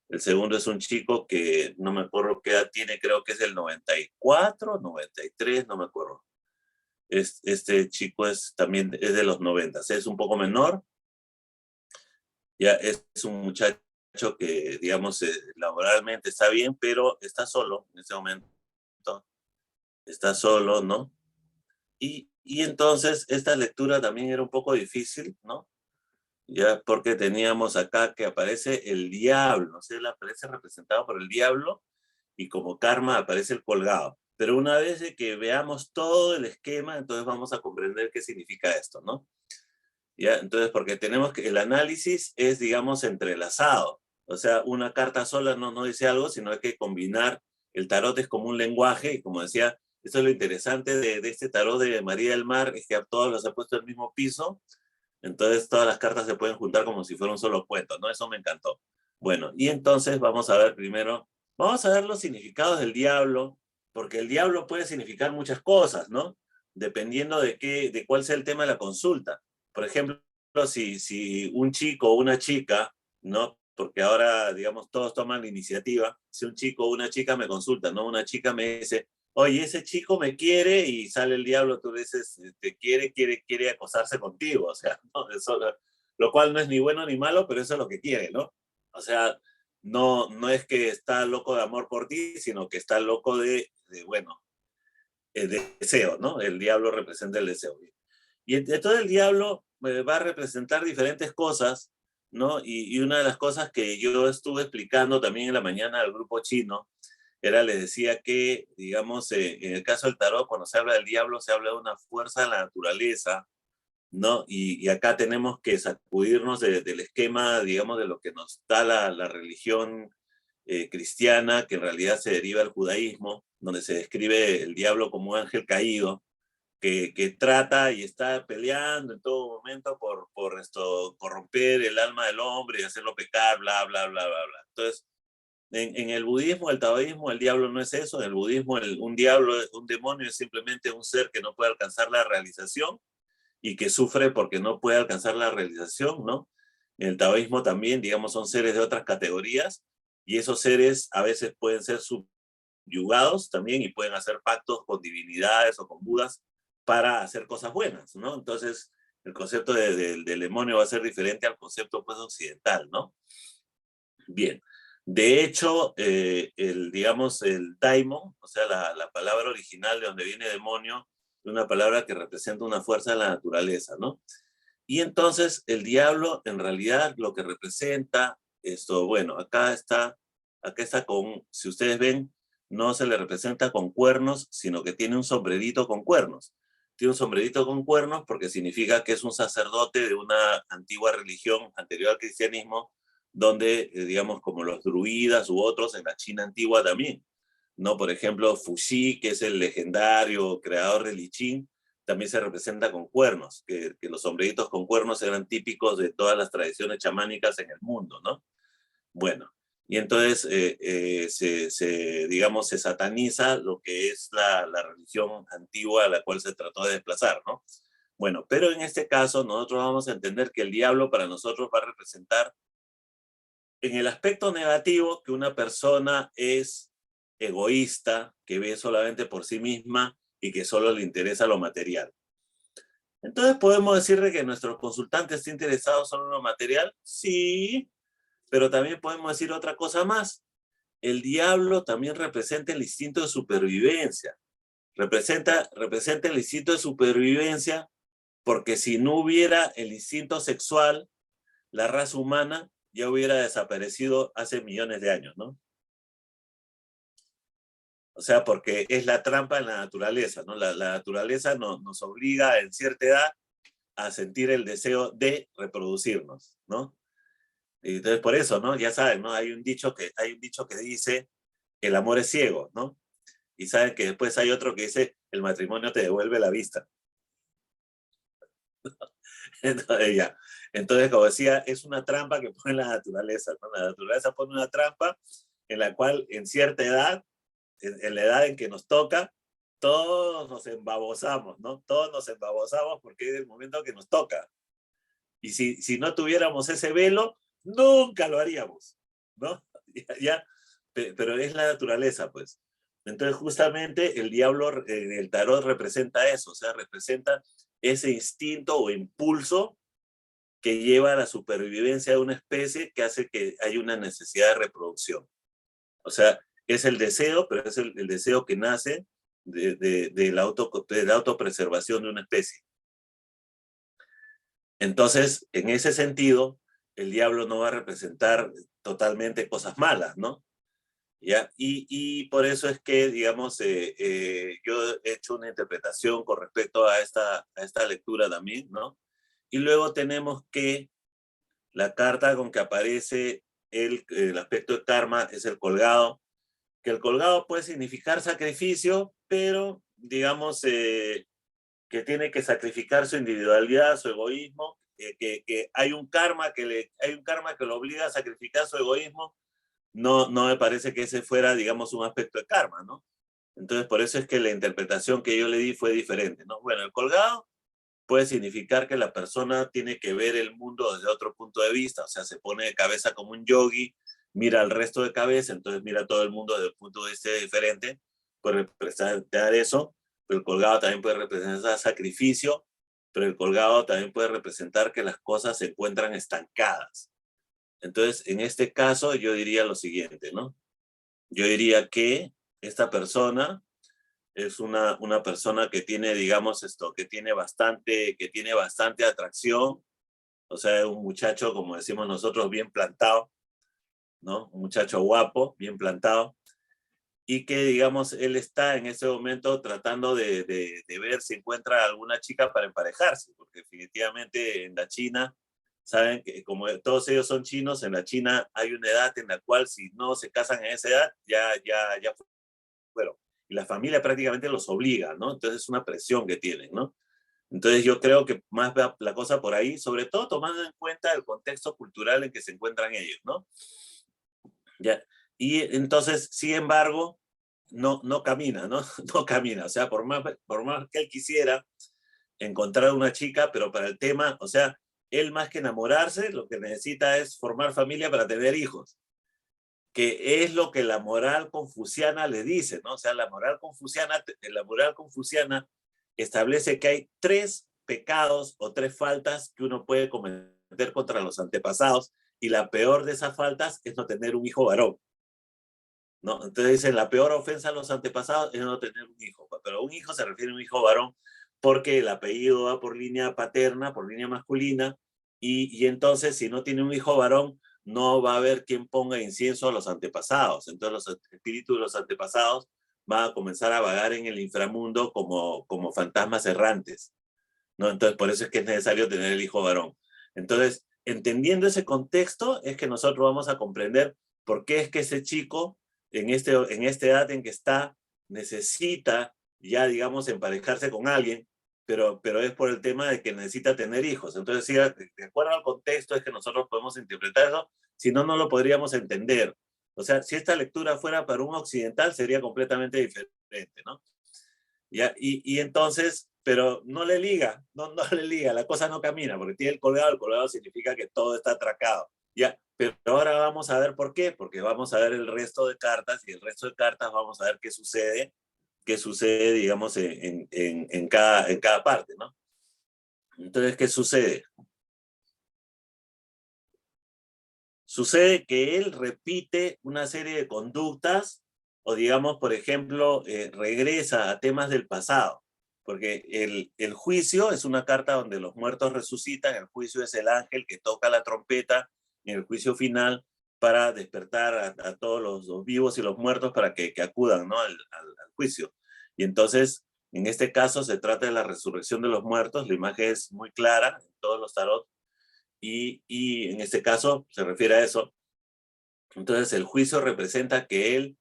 El segundo es un chico que no me acuerdo qué edad tiene, creo que es el 94, 93, no me acuerdo. Este chico también es de los 90, es un poco menor. Ya es un muchacho que, digamos, laboralmente está bien, pero está solo en ese momento. Está solo, ¿no? Y entonces esta lectura también era un poco difícil, ¿no? Ya porque teníamos acá que aparece el diablo, ¿no? Él aparece representado por el diablo y como karma aparece el colgado. Pero una vez de que veamos todo el esquema, entonces vamos a comprender qué significa esto, ¿no? ¿Ya? Entonces, porque tenemos que el análisis es, digamos, entrelazado. O sea, una carta sola no dice algo, sino hay que combinar. El tarot es como un lenguaje y como decía, esto es lo interesante de este tarot de María del Mar, es que a todos los ha puesto el mismo piso. Entonces todas las cartas se pueden juntar como si fuera un solo cuento, ¿no? Eso me encantó. Bueno, y entonces vamos a ver primero, vamos a ver los significados del diablo, porque el diablo puede significar muchas cosas, ¿no? Dependiendo de cuál sea el tema de la consulta. Por ejemplo, si un chico o una chica, ¿no? Porque ahora, digamos, todos toman la iniciativa. Si un chico o una chica me consulta, ¿no? Una chica me dice, oye, ese chico me quiere, y sale el diablo, tú le dices, te quiere acosarse contigo, o sea, ¿no? Eso, lo cual no es ni bueno ni malo, pero eso es lo que quiere, ¿no? O sea, no es que está loco de amor por ti, sino que está loco bueno, de deseo, ¿no? El diablo representa el deseo. Y entonces el diablo va a representar diferentes cosas, ¿no? Y una de las cosas que yo estuve explicando también en la mañana al grupo chino, les decía que, digamos, en el caso del tarot, cuando se habla del diablo, se habla de una fuerza de la naturaleza, ¿no? Y acá tenemos que sacudirnos del esquema, digamos, de lo que nos da la religión cristiana, que en realidad se deriva del judaísmo, donde se describe el diablo como un ángel caído, que trata y está peleando en todo momento por corromper el alma del hombre y hacerlo pecar, bla, bla, bla, bla, bla. Entonces, en el budismo, el taoísmo, el diablo no es eso. En el budismo, un diablo, un demonio es simplemente un ser que no puede alcanzar la realización y que sufre porque no puede alcanzar la realización, ¿no? En el taoísmo también, digamos, son seres de otras categorías, y esos seres a veces pueden ser subyugados también y pueden hacer pactos con divinidades o con budas para hacer cosas buenas, ¿no? Entonces, el concepto del demonio va a ser diferente al concepto, pues, occidental, ¿no? Bien. De hecho, digamos, el daimon, o sea, la palabra original de donde viene demonio, es una palabra que representa una fuerza de la naturaleza, ¿no? Y entonces el diablo, en realidad, lo que representa esto, bueno, acá está con, si ustedes ven, no se le representa con cuernos, sino que tiene un sombrerito con cuernos. Tiene un sombrerito con cuernos porque significa que es un sacerdote de una antigua religión anterior al cristianismo, donde, digamos, como los druidas u otros en la China antigua también, ¿no? Por ejemplo, Fuxi, que es el legendario creador del I Ching, también se representa con cuernos, que los sombreritos con cuernos eran típicos de todas las tradiciones chamánicas en el mundo, ¿no? Bueno, y entonces, digamos, se sataniza lo que es la religión antigua a la cual se trató de desplazar, ¿no? Bueno, pero en este caso nosotros vamos a entender que el diablo para nosotros va a representar en el aspecto negativo que una persona es egoísta, que ve solamente por sí misma y que solo le interesa lo material. Entonces, ¿podemos decirle que nuestro consultante está interesado solo en lo material? Sí, pero también podemos decir otra cosa más. El diablo también representa el instinto de supervivencia. Representa el instinto de supervivencia porque si no hubiera el instinto sexual, la raza humana ya hubiera desaparecido hace millones de años, ¿no? O sea, porque es la trampa en la naturaleza, ¿no? La naturaleza nos obliga en cierta edad a sentir el deseo de reproducirnos, ¿no? Y entonces por eso, ¿no? Ya saben, ¿no? Hay un dicho que dice, el amor es ciego, ¿no? Y saben que después hay otro que dice, el matrimonio te devuelve la vista. Entonces, ya. Entonces, como decía, es una trampa que pone la naturaleza, ¿no? La naturaleza pone una trampa en la cual en cierta edad, en la edad en que nos toca, todos nos embabosamos, ¿no? Todos nos embabosamos porque es el momento que nos toca. Y si no tuviéramos ese velo, nunca lo haríamos, ¿no? Pero es la naturaleza, pues. Entonces, justamente el diablo en el tarot representa eso, o sea, representa ese instinto o impulso que lleva a la supervivencia de una especie que hace que haya una necesidad de reproducción. O sea, es el deseo, pero es el deseo que nace de la autopreservación de una especie. Entonces, en ese sentido, el diablo no va a representar totalmente cosas malas, ¿no? ¿Ya? Y por eso es que, digamos, yo he hecho una interpretación con respecto a esta lectura también, ¿no? Y luego tenemos que la carta con que aparece el aspecto de karma es el colgado, que el colgado puede significar sacrificio, pero digamos que tiene que sacrificar su individualidad, su egoísmo, que hay un karma hay un karma que lo obliga a sacrificar su egoísmo, no me parece que ese fuera, digamos, un aspecto de karma, ¿no? Entonces, por eso es que la interpretación que yo le di fue diferente, ¿no? Bueno, el colgado puede significar que la persona tiene que ver el mundo desde otro punto de vista, o sea, se pone de cabeza como un yogi, mira al resto de cabeza, entonces mira todo el mundo desde un punto de vista diferente, puede representar eso, pero el colgado también puede representar sacrificio, pero el colgado también puede representar que las cosas se encuentran estancadas. Entonces, en este caso, yo diría lo siguiente, ¿no? Yo diría que esta persona es una persona que tiene, digamos, que tiene bastante atracción, o sea, es un muchacho, como decimos nosotros, bien plantado, ¿no? Un muchacho guapo, bien plantado, y que, digamos, él está en ese momento tratando de ver si encuentra alguna chica para emparejarse, porque definitivamente en la China, saben que como todos ellos son chinos, en la China hay una edad en la cual si no se casan en esa edad, ya fueron. Y la familia prácticamente los obliga, ¿no? Entonces es una presión que tienen, ¿no? Entonces yo creo que más va la cosa por ahí, sobre todo tomando en cuenta el contexto cultural en que se encuentran ellos, ¿no? Ya. Y entonces, sin embargo, no camina, ¿no? No camina. O sea, por más que él quisiera encontrar una chica, pero para el tema, o sea, él más que enamorarse, lo que necesita es formar familia para tener hijos, que es lo que la moral confuciana le dice, ¿no? O sea, la moral confuciana establece que hay 3 pecados o 3 faltas que uno puede cometer contra los antepasados, y la peor de esas faltas es no tener un hijo varón, ¿no? Entonces dicen, la peor ofensa a los antepasados es no tener un hijo, pero un hijo se refiere a un hijo varón porque el apellido va por línea paterna, por línea masculina, y entonces si no tiene un hijo varón, no va a haber quien ponga incienso a los antepasados. Entonces los espíritus de los antepasados van a comenzar a vagar en el inframundo como fantasmas errantes, ¿no? Entonces por eso es que es necesario tener el hijo varón. Entonces, entendiendo ese contexto, es que nosotros vamos a comprender por qué es que ese chico, en esta edad en que está, necesita ya, digamos, emparejarse con alguien, pero es por el tema de que necesita tener hijos. Entonces, sí, de acuerdo al contexto es que nosotros podemos interpretar eso, si no, no lo podríamos entender. O sea, si esta lectura fuera para un occidental, sería completamente diferente, ¿no? ¿Ya? Y entonces, pero no le liga, no le liga, la cosa no camina, porque tiene el colgado significa que todo está atracado. ¿Ya? Pero ahora vamos a ver por qué, porque vamos a ver el resto de cartas, y el resto de cartas vamos a ver qué sucede, digamos, en cada parte, ¿no? Entonces, ¿qué sucede? Sucede que él repite una serie de conductas, o digamos, por ejemplo, regresa a temas del pasado, porque el juicio es una carta donde los muertos resucitan, el juicio es el ángel que toca la trompeta en el juicio final para despertar a todos los vivos y los muertos para que acudan, ¿no? al juicio. Y entonces, en este caso, se trata de la resurrección de los muertos, la imagen es muy clara en todos los tarot, y en este caso se refiere a eso. Entonces el juicio representa que él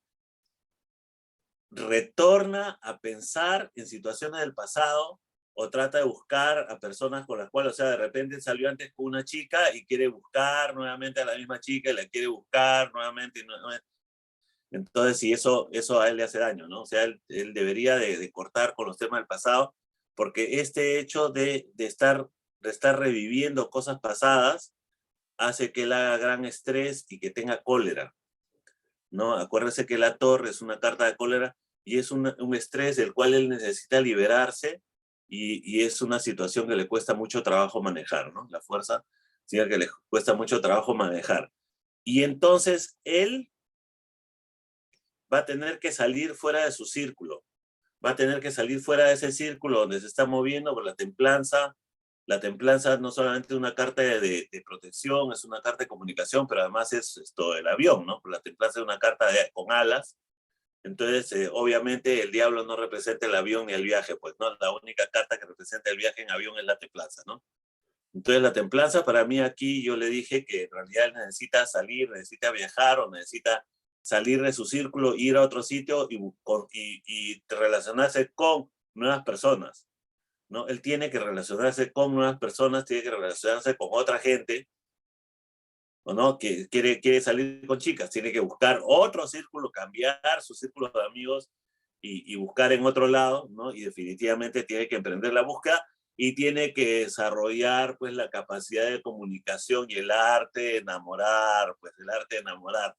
retorna a pensar en situaciones del pasado, o trata de buscar a personas con las cuales, o sea, de repente salió antes con una chica y quiere buscar nuevamente a la misma chica y la quiere buscar nuevamente. Entonces, sí, eso a él le hace daño, ¿no? O sea, él debería de cortar con los temas del pasado, porque este hecho de estar reviviendo cosas pasadas hace que él haga gran estrés y que tenga cólera, ¿no? Acuérdese que la torre es una carta de cólera y es un estrés del cual él necesita liberarse, y es una situación que le cuesta mucho trabajo manejar, ¿no? La fuerza significa que le cuesta mucho trabajo manejar. Y entonces él va a tener que salir fuera de su círculo, va a tener que salir fuera de ese círculo donde se está moviendo por la templanza. La templanza no solamente es una carta de protección, es una carta de comunicación, pero además es esto el avión, ¿no? La templanza es una carta con alas. Entonces, obviamente, el diablo no representa el avión ni el viaje, pues, ¿no? La única carta que representa el viaje en avión es la templanza, ¿no? Entonces, la templanza, para mí aquí, yo le dije que en realidad él necesita salir, necesita viajar, o necesita salir de su círculo, ir a otro sitio y relacionarse con nuevas personas, ¿no? Él tiene que relacionarse con nuevas personas, tiene que relacionarse con otra gente, ¿o no? Que quiere salir con chicas, tiene que buscar otro círculo, cambiar su círculo de amigos y buscar en otro lado, ¿no? Y definitivamente tiene que emprender la búsqueda y tiene que desarrollar, pues, la capacidad de comunicación y el arte de enamorar, pues, el arte de enamorar.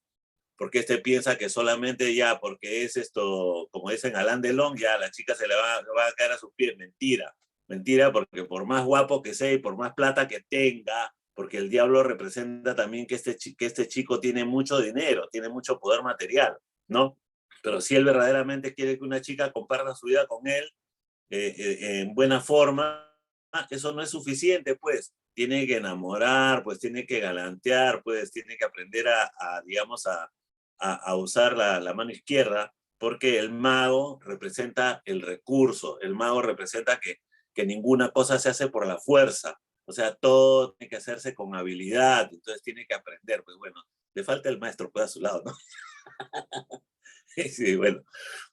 Porque piensa que solamente ya, porque es esto, como dicen Alain Delon, ya la chica se le va a caer a sus pies. Mentira. Mentira, porque por más guapo que sea y por más plata que tenga, porque el diablo representa también que este chico tiene mucho dinero, tiene mucho poder material, ¿no? Pero si él verdaderamente quiere que una chica comparta su vida con él en buena forma, eso no es suficiente, pues. Tiene que enamorar, pues tiene que galantear, pues tiene que aprender digamos, a usar la mano izquierda, porque el mago representa el recurso, el mago representa que ninguna cosa se hace por la fuerza, o sea, todo tiene que hacerse con habilidad, entonces tiene que aprender, pues bueno, le falta el maestro pues a su lado, ¿no? Sí, bueno,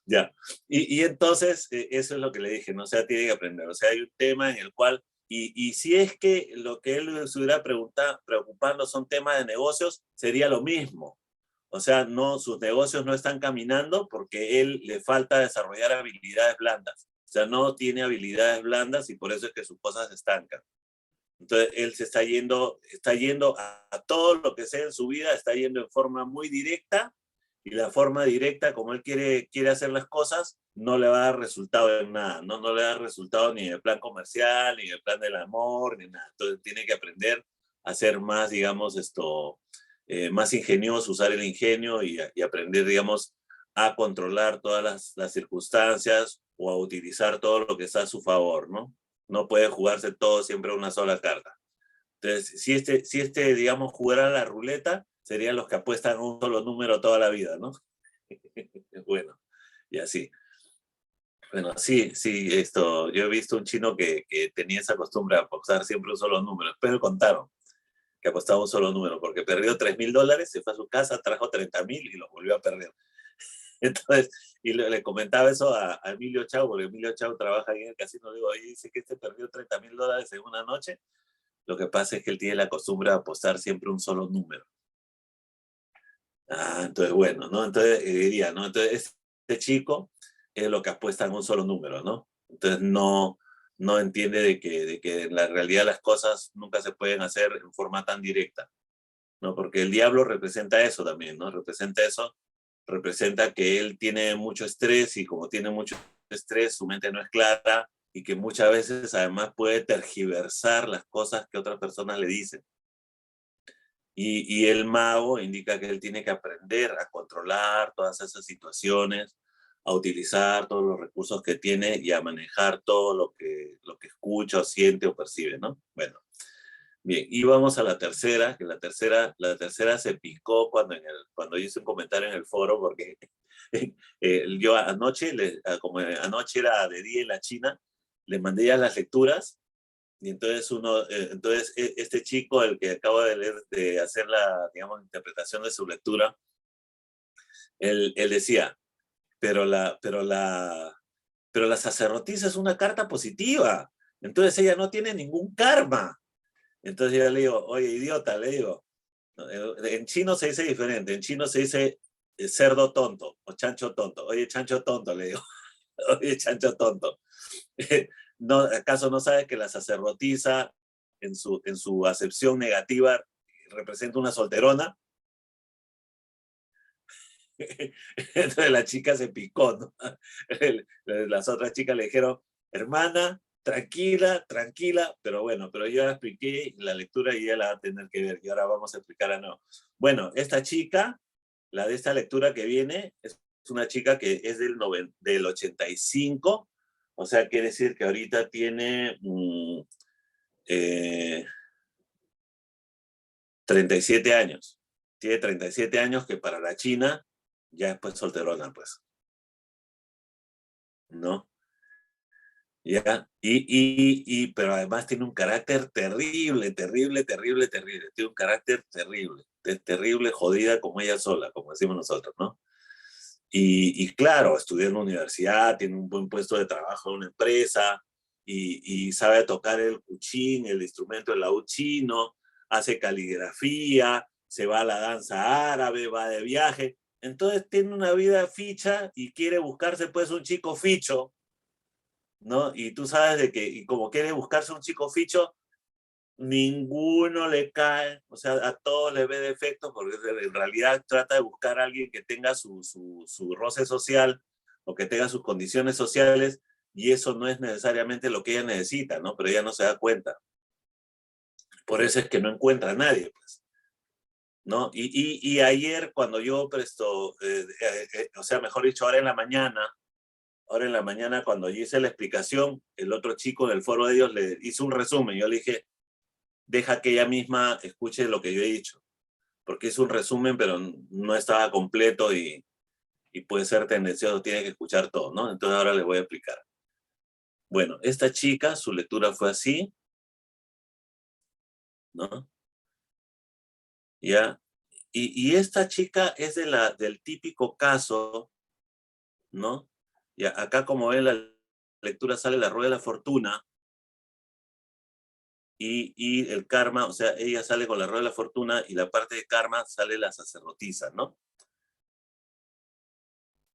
ya. Y entonces, eso es lo que le dije, ¿no? O sea, tiene que aprender, o sea, hay un tema en el cual, y si es que lo que él se hubiera preocupando son temas de negocios, sería lo mismo. O sea, no, sus negocios no están caminando porque él le falta desarrollar habilidades blandas. O sea, no tiene habilidades blandas y por eso es que sus cosas se estancan. Entonces, él se está yendo a todo lo que sea en su vida, está yendo en forma muy directa y la forma directa, como él quiere hacer las cosas, no le va a dar resultado en nada, no le da resultado ni en el plan comercial, ni en el plan del amor, ni nada. Entonces, tiene que aprender a ser más, digamos, más ingenioso, usar el ingenio y aprender, digamos, a controlar todas las circunstancias o a utilizar todo lo que está a su favor, ¿no? No puede jugarse todo siempre una sola carta. Entonces, si digamos, jugara la ruleta, serían los que apuestan a un solo número toda la vida, ¿no? Bueno, y así. Bueno, sí, yo he visto un chino que tenía esa costumbre de apostar siempre un solo número, pero contaron que apostaba un solo número, porque perdió $3,000, se fue a su casa, trajo 30,000 y lo volvió a perder. Entonces, y le comentaba eso a Emilio Chau, porque Emilio Chau trabaja ahí en el casino, le digo, y dice que perdió $30,000 en una noche. Lo que pasa es que él tiene la costumbre de apostar siempre un solo número. Entonces, bueno, ¿no? Entonces, diría, ¿no? Entonces, este chico es lo que apuesta en un solo número, ¿no? Entonces, no entiende de que en la realidad las cosas nunca se pueden hacer en forma tan directa, ¿no? Porque el diablo representa eso también, ¿no? Representa que él tiene mucho estrés y como tiene mucho estrés, su mente no es clara y que muchas veces además puede tergiversar las cosas que otras personas le dicen. Y el mago indica que él tiene que aprender a controlar todas esas situaciones, a utilizar todos los recursos que tiene y a manejar todo lo que escucha o siente o percibe, ¿no? Bueno, bien, y vamos a la tercera, que la tercera se picó cuando hice un comentario en el foro, porque yo anoche, como anoche era de día en la China, le mandé ya las lecturas, y entonces este chico, el que acaba de leer, de hacer la, digamos, interpretación de su lectura, él decía, pero la sacerdotisa es una carta positiva, entonces ella no tiene ningún karma. Entonces yo le digo, oye, idiota, le digo, en chino se dice diferente, en chino se dice cerdo tonto o chancho tonto. Oye, chancho tonto, le digo, oye, chancho tonto. ¿No, ¿acaso no sabes que la sacerdotisa en su acepción negativa representa una solterona? Entonces la chica se picó, ¿no? Las otras chicas le dijeron, hermana, tranquila, pero bueno, pero yo ya expliqué la lectura y ella la va a tener que ver y ahora vamos a explicar no. Bueno, esta chica, la de esta lectura que viene, es una chica que es del 85, o sea, quiere decir que ahorita tiene 37 años. Tiene 37 años que para la China ya es pues solterona, pues. ¿No? ¿Ya? Pero además tiene un carácter terrible. Tiene un carácter terrible, jodida como ella sola, como decimos nosotros, ¿no? Y claro, estudió en la universidad, tiene un buen puesto de trabajo en una empresa, y sabe tocar el cuchín, el instrumento del laúd chino, hace caligrafía, se va a la danza árabe, va de viaje. Entonces tiene una vida ficha y quiere buscarse pues un chico ficho, ¿no? Y tú sabes de que, y como quiere buscarse un chico ficho, ninguno le cae, o sea, a todos les ve defectos, porque en realidad trata de buscar a alguien que tenga su roce social o que tenga sus condiciones sociales, y eso no es necesariamente lo que ella necesita, ¿no? Pero ella no se da cuenta. Por eso es que no encuentra a nadie, pues, ¿no? Y ayer cuando yo o sea, mejor dicho, ahora en la mañana cuando yo hice la explicación, el otro chico en el foro de ellos le hizo un resumen. Yo le dije, deja que ella misma escuche lo que yo he dicho, porque es un resumen, pero no estaba completo y puede ser tendencioso, tiene que escuchar todo, ¿no? Entonces ahora les voy a explicar. Bueno, esta chica, su lectura fue así, ¿no? Ya. Y esta chica es del típico caso, ¿no? Ya, acá como ven la lectura sale la rueda de la fortuna, y el karma, o sea, ella sale con la rueda de la fortuna y la parte de karma sale la sacerdotisa, ¿no?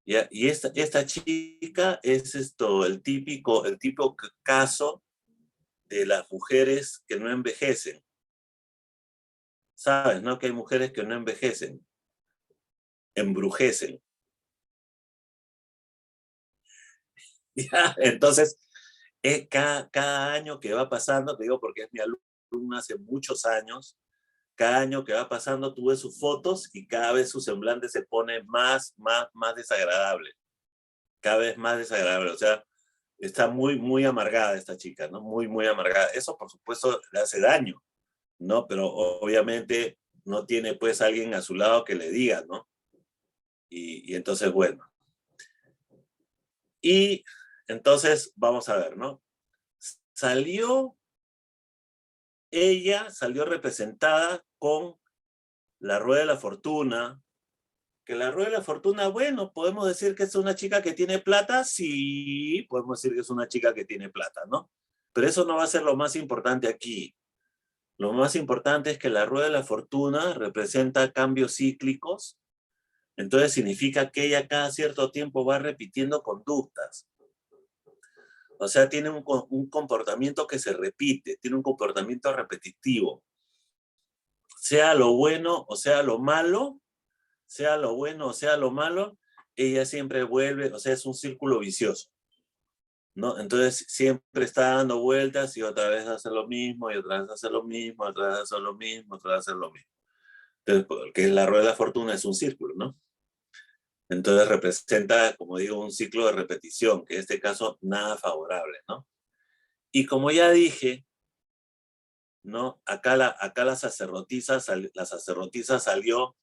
¿Ya? Y esta chica es el típico caso de las mujeres que no envejecen. ¿Sabes, no? Que hay mujeres que no envejecen, embrujecen. ¿Ya? Entonces, cada año que va pasando, te digo porque es mi alumna hace muchos años, cada año que va pasando tú ves sus fotos y cada vez su semblante se pone más desagradable. Cada vez más desagradable. O sea, está muy amargada esta chica, ¿no? Muy amargada. Eso, por supuesto, le hace daño, ¿no? Pero obviamente no tiene, pues, alguien a su lado que le diga, ¿no? Y entonces, bueno. Y entonces, vamos a ver, ¿no? Ella salió representada con la Rueda de la Fortuna, que la Rueda de la Fortuna, bueno, podemos decir que es una chica que tiene plata, sí, podemos decir que es una chica que tiene plata, ¿no? Pero eso no va a ser lo más importante aquí. Lo más importante es que la Rueda de la Fortuna representa cambios cíclicos, entonces significa que ella cada cierto tiempo va repitiendo conductas. O sea, tiene un comportamiento que se repite, tiene un comportamiento repetitivo. Sea lo bueno o sea lo malo, sea lo bueno o sea lo malo, ella siempre vuelve, o sea, es un círculo vicioso, ¿no? Entonces siempre está dando vueltas y otra vez hace lo mismo, y otra vez hace lo mismo, otra vez hace lo mismo, otra vez hace lo mismo. Entonces, porque la rueda de la fortuna es un círculo, ¿no? Entonces representa, como digo, un ciclo de repetición, que en este caso nada favorable, ¿no? Y como ya dije, ¿no? Acá la sacerdotisa salió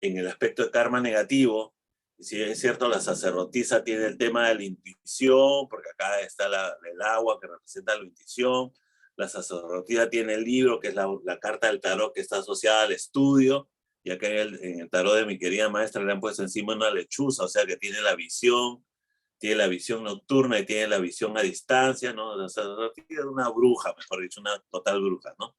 en el aspecto de karma negativo. Y si es cierto, la sacerdotisa tiene el tema de la intuición, porque acá está el agua que representa la intuición. La sacerdotisa tiene el libro, que es la carta del tarot, que está asociada al estudio. Y acá en el tarot de mi querida maestra le han puesto encima una lechuza, o sea que tiene la visión nocturna y tiene la visión a distancia, ¿no? La sacerdotisa es una bruja, mejor dicho, una total bruja, ¿no?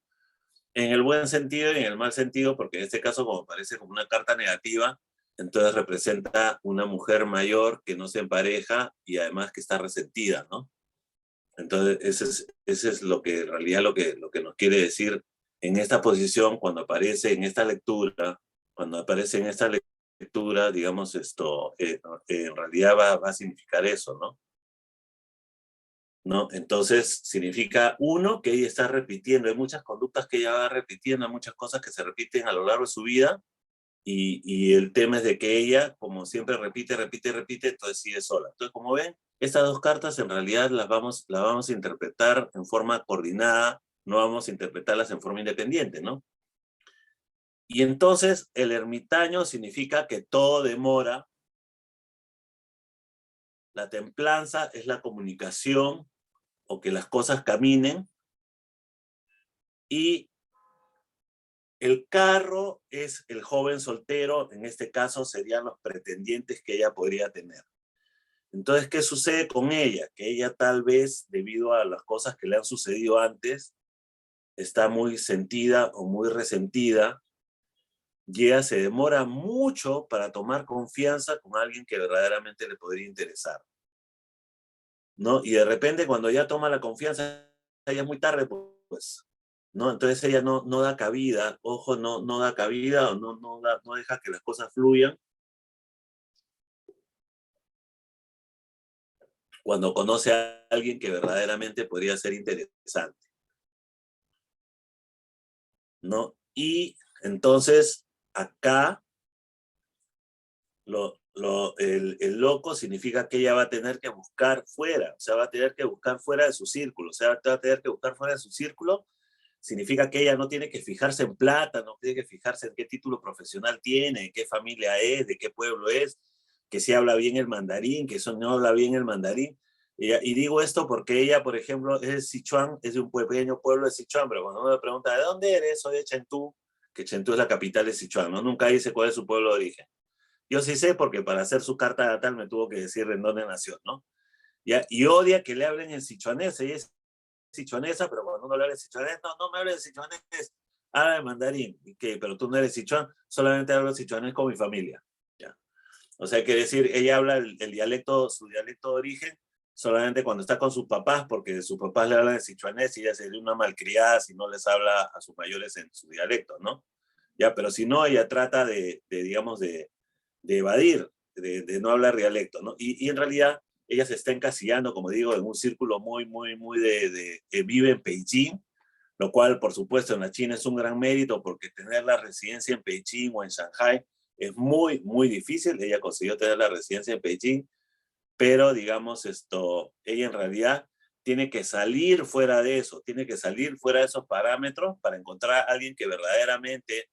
En el buen sentido y en el mal sentido, porque en este caso, como parece como una carta negativa, entonces representa una mujer mayor que no se empareja y además que está resentida, ¿no? Entonces, ese es lo que en realidad lo que nos quiere decir en esta posición cuando aparece en esta lectura, digamos, en realidad va a significar eso, ¿no? ¿No? Entonces significa, uno, que ella está repitiendo, hay muchas conductas que ella va repitiendo, hay muchas cosas que se repiten a lo largo de su vida, y el tema es de que ella, como siempre repite, entonces sigue sola. Entonces, como ven, estas dos cartas en realidad las vamos a interpretar en forma coordinada, no vamos a interpretarlas en forma independiente, ¿no? Y entonces el ermitaño significa que todo demora, la templanza es la comunicación, o que las cosas caminen, y el carro es el joven soltero, en este caso serían los pretendientes que ella podría tener. Entonces, ¿qué sucede con ella? Que ella tal vez, debido a las cosas que le han sucedido antes, está muy sentida o muy resentida, y ella se demora mucho para tomar confianza con alguien que verdaderamente le podría interesar, ¿no? Y de repente cuando ya toma la confianza, ya es muy tarde, pues, ¿no? Entonces ella no da cabida, ojo, no da cabida o no deja que las cosas fluyan cuando conoce a alguien que verdaderamente podría ser interesante, ¿no? Y entonces acá el loco significa que ella va a tener que buscar fuera, o sea, va a tener que buscar fuera de su círculo, o sea, va a tener que buscar fuera de su círculo, significa que ella no tiene que fijarse en plata, no tiene que fijarse en qué título profesional tiene, qué familia es, de qué pueblo es, que si habla bien el mandarín, que eso no habla bien el mandarín. Y digo esto porque ella, por ejemplo, es de Sichuan, es de un pequeño pueblo de Sichuan, pero cuando uno le pregunta, ¿de dónde eres? Soy de Chengdu, que Chengdu es la capital de Sichuan, ¿no? Nunca dice cuál es su pueblo de origen. Yo sí sé porque para hacer su carta natal me tuvo que decir en dónde nació, ¿no? ¿Ya? Y odia que le hablen en sichuanés. Ella es sichuanesa, pero cuando uno le habla en sichuanés, no me hables de sichuanés, habla de mandarín. ¿Y qué? Pero tú no eres sichuan, solamente hablo sichuanés con mi familia. ¿Ya? O sea, quiere decir, ella habla el dialecto, su dialecto de origen, solamente cuando está con sus papás, porque sus papás le hablan en sichuanés y ella sería una malcriada si no les habla a sus mayores en su dialecto, ¿no? Ya, pero si no, ella trata digamos, de evadir, de no hablar dialecto, ¿no? Y en realidad ella se está encasillando, como digo, en un círculo muy que vive en Beijing, lo cual, por supuesto, en la China es un gran mérito porque tener la residencia en Beijing o en Shanghai es muy difícil. Ella consiguió tener la residencia en Beijing, pero, digamos, ella en realidad tiene que salir fuera de eso, tiene que salir fuera de esos parámetros para encontrar a alguien que verdaderamente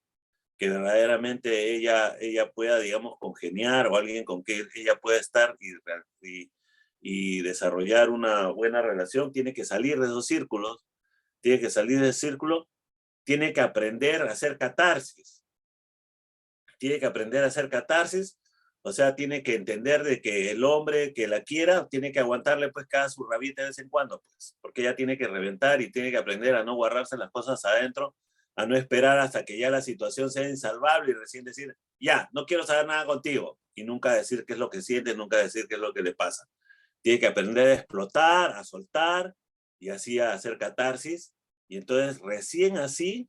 ella pueda, digamos, congeniar o alguien con que ella pueda estar y desarrollar una buena relación, tiene que salir de esos círculos, tiene que salir del círculo, tiene que aprender a hacer catarsis, tiene que aprender a hacer catarsis, o sea, tiene que entender de que el hombre que la quiera tiene que aguantarle pues cada su rabita de vez en cuando, pues, porque ella tiene que reventar y tiene que aprender a no guardarse las cosas adentro, a no esperar hasta que ya la situación sea insalvable y recién decir, ya, no quiero saber nada contigo, y nunca decir qué es lo que siente, nunca decir qué es lo que le pasa. Tiene que aprender a explotar, a soltar y así a hacer catarsis, y entonces recién así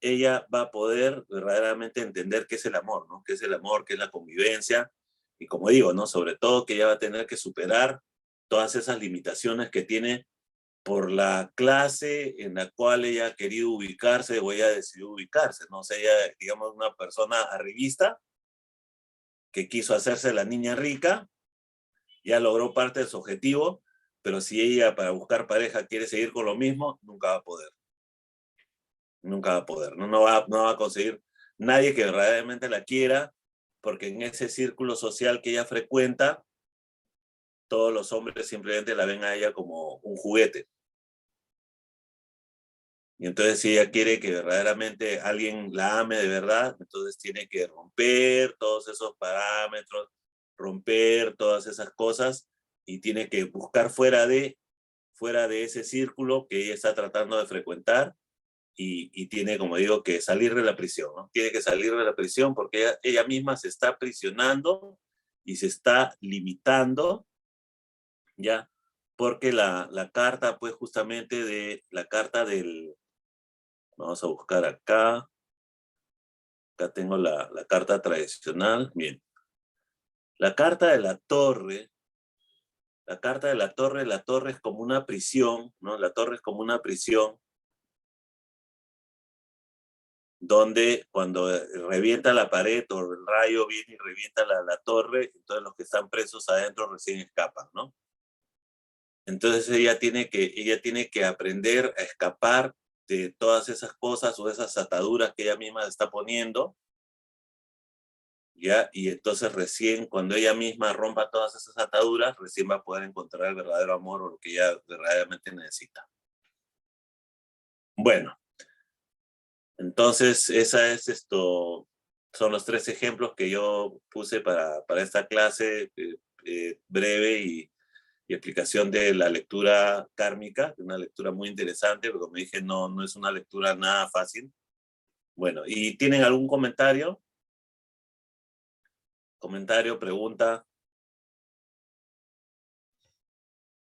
ella va a poder verdaderamente entender qué es el amor, ¿no? Qué es el amor, qué es la convivencia, y como digo, ¿no? Sobre todo que ella va a tener que superar todas esas limitaciones que tiene por la clase en la cual ella ha querido ubicarse o ella decidió ubicarse, ¿no? O sea, ella, digamos, una persona arribista que quiso hacerse la niña rica, ya logró parte de su objetivo, pero si ella para buscar pareja quiere seguir con lo mismo, nunca va a poder. Nunca va a poder, no va a conseguir nadie que verdaderamente la quiera, porque en ese círculo social que ella frecuenta, todos los hombres simplemente la ven a ella como un juguete. Y entonces si ella quiere que verdaderamente alguien la ame de verdad, entonces tiene que romper todos esos parámetros, romper todas esas cosas y tiene que buscar fuera de ese círculo que ella está tratando de frecuentar y tiene, como digo, que salir de la prisión, ¿no? Tiene que salir de la prisión porque ella misma se está aprisionando y se está limitando, ¿ya? Porque la carta, pues justamente la carta vamos a buscar acá tengo la carta tradicional, bien. La carta de la torre la torre es como una prisión, ¿no? La torre es como una prisión donde cuando revienta la pared o el rayo viene y revienta la torre, entonces los que están presos adentro recién escapan, ¿no? Entonces ella tiene que aprender a escapar de todas esas cosas o esas ataduras que ella misma se está poniendo, ¿ya? Y entonces recién cuando ella misma rompa todas esas ataduras, recién va a poder encontrar el verdadero amor o lo que ella verdaderamente necesita. Bueno, entonces son los 3 ejemplos que yo puse para esta clase. breve y explicación de la lectura kármica, una lectura muy interesante, porque como dije, no es una lectura nada fácil. Bueno, ¿y tienen algún comentario? ¿Comentario, pregunta?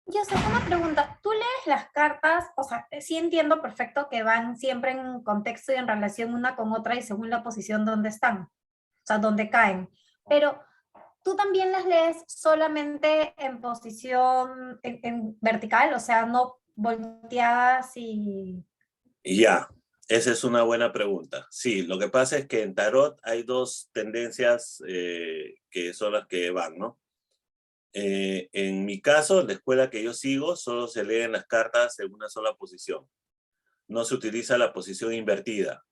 Yo sé, una pregunta. ¿Tú lees las cartas? O sea, sí entiendo perfecto que van siempre en contexto y en relación una con otra y según la posición donde están, o sea, donde caen. Pero tú también las lees solamente en posición en vertical, o sea, no volteadas y... Ya, esa es una buena pregunta. Sí, lo que pasa es que en tarot hay dos tendencias que son las que van, ¿no? En mi caso, en la escuela que yo sigo, solo se leen las cartas en una sola posición. No se utiliza la posición invertida.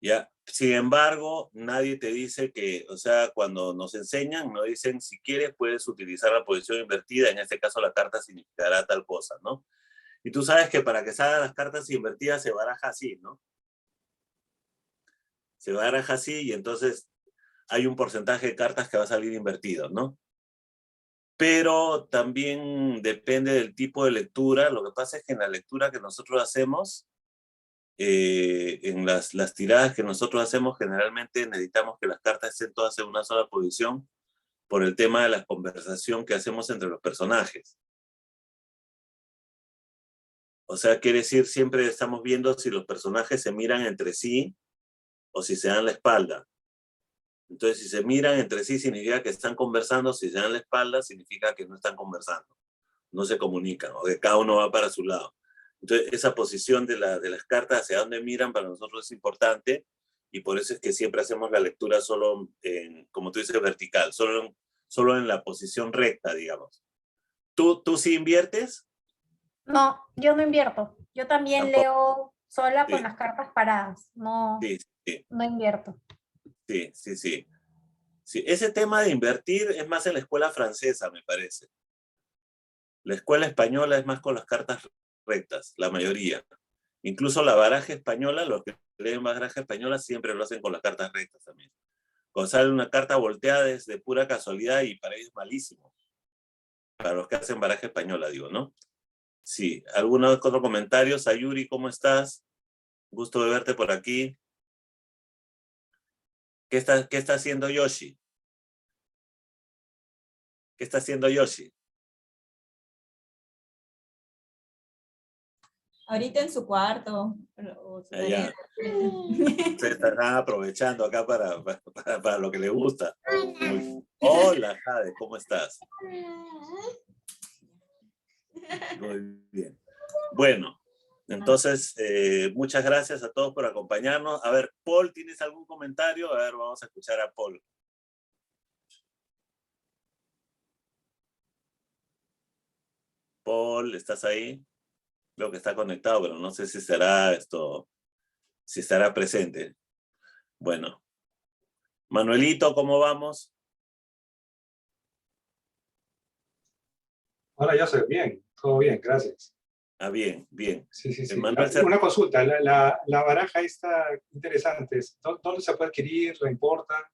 ¿Ya? Sin embargo, nadie te dice que, o sea, cuando nos enseñan, nos dicen, si quieres, puedes utilizar la posición invertida. En este caso, la carta significará tal cosa, ¿no? Y tú sabes que para que salgan las cartas invertidas se baraja así, ¿no? Se baraja así y entonces hay un porcentaje de cartas que va a salir invertido, ¿no? Pero también depende del tipo de lectura. Lo que pasa es que en la lectura que nosotros hacemos, en las tiradas que nosotros hacemos, generalmente necesitamos que las cartas estén todas en una sola posición por el tema de la conversación que hacemos entre los personajes. O sea, quiere decir, siempre estamos viendo si los personajes se miran entre sí o si se dan la espalda. Entonces, si se miran entre sí, significa que están conversando. Si se dan la espalda, significa que no están conversando. No se comunican, o que cada uno va para su lado. Entonces, esa posición de las cartas, hacia dónde miran, para nosotros es importante, y por eso es que siempre hacemos la lectura solo, como tú dices, vertical, solo en la posición recta, digamos. ¿Tú sí inviertes? No, yo no invierto. Yo también Tampoco. leo sola con Sí, las cartas paradas. No, sí, sí, no invierto. sí, sí, sí. Sí, ese tema de invertir es más en la escuela francesa, me parece. La escuela española es más con las cartas rectas, la mayoría. Incluso la baraja española, los que leen baraja española siempre lo hacen con las cartas rectas también. Cuando sale una carta volteada es de pura casualidad y para ellos es malísimo. Para los que hacen baraja española, digo, ¿no? Sí. ¿Algunos otros comentarios? Sayuri, ¿cómo estás? Gusto de verte por aquí. ¿Qué está haciendo Yoshi? ¿Qué está haciendo Yoshi? Ahorita en su cuarto. Allá. Se están aprovechando acá para lo que le gusta. Hola, Jade, ¿cómo estás? Muy bien. Bueno, entonces, muchas gracias a todos por acompañarnos. A ver, Paul, ¿tienes algún comentario? A ver, vamos a escuchar a Paul. Paul, ¿estás ahí? Creo que está conectado, pero no sé si si estará presente. Bueno. Manuelito, ¿cómo vamos? Hola, Joseph, bien, todo bien, gracias. Ah, bien, bien. Sí, sí, sí. Manuel, Una consulta, la baraja está interesante. ¿Dónde se puede adquirir? ¿La importa?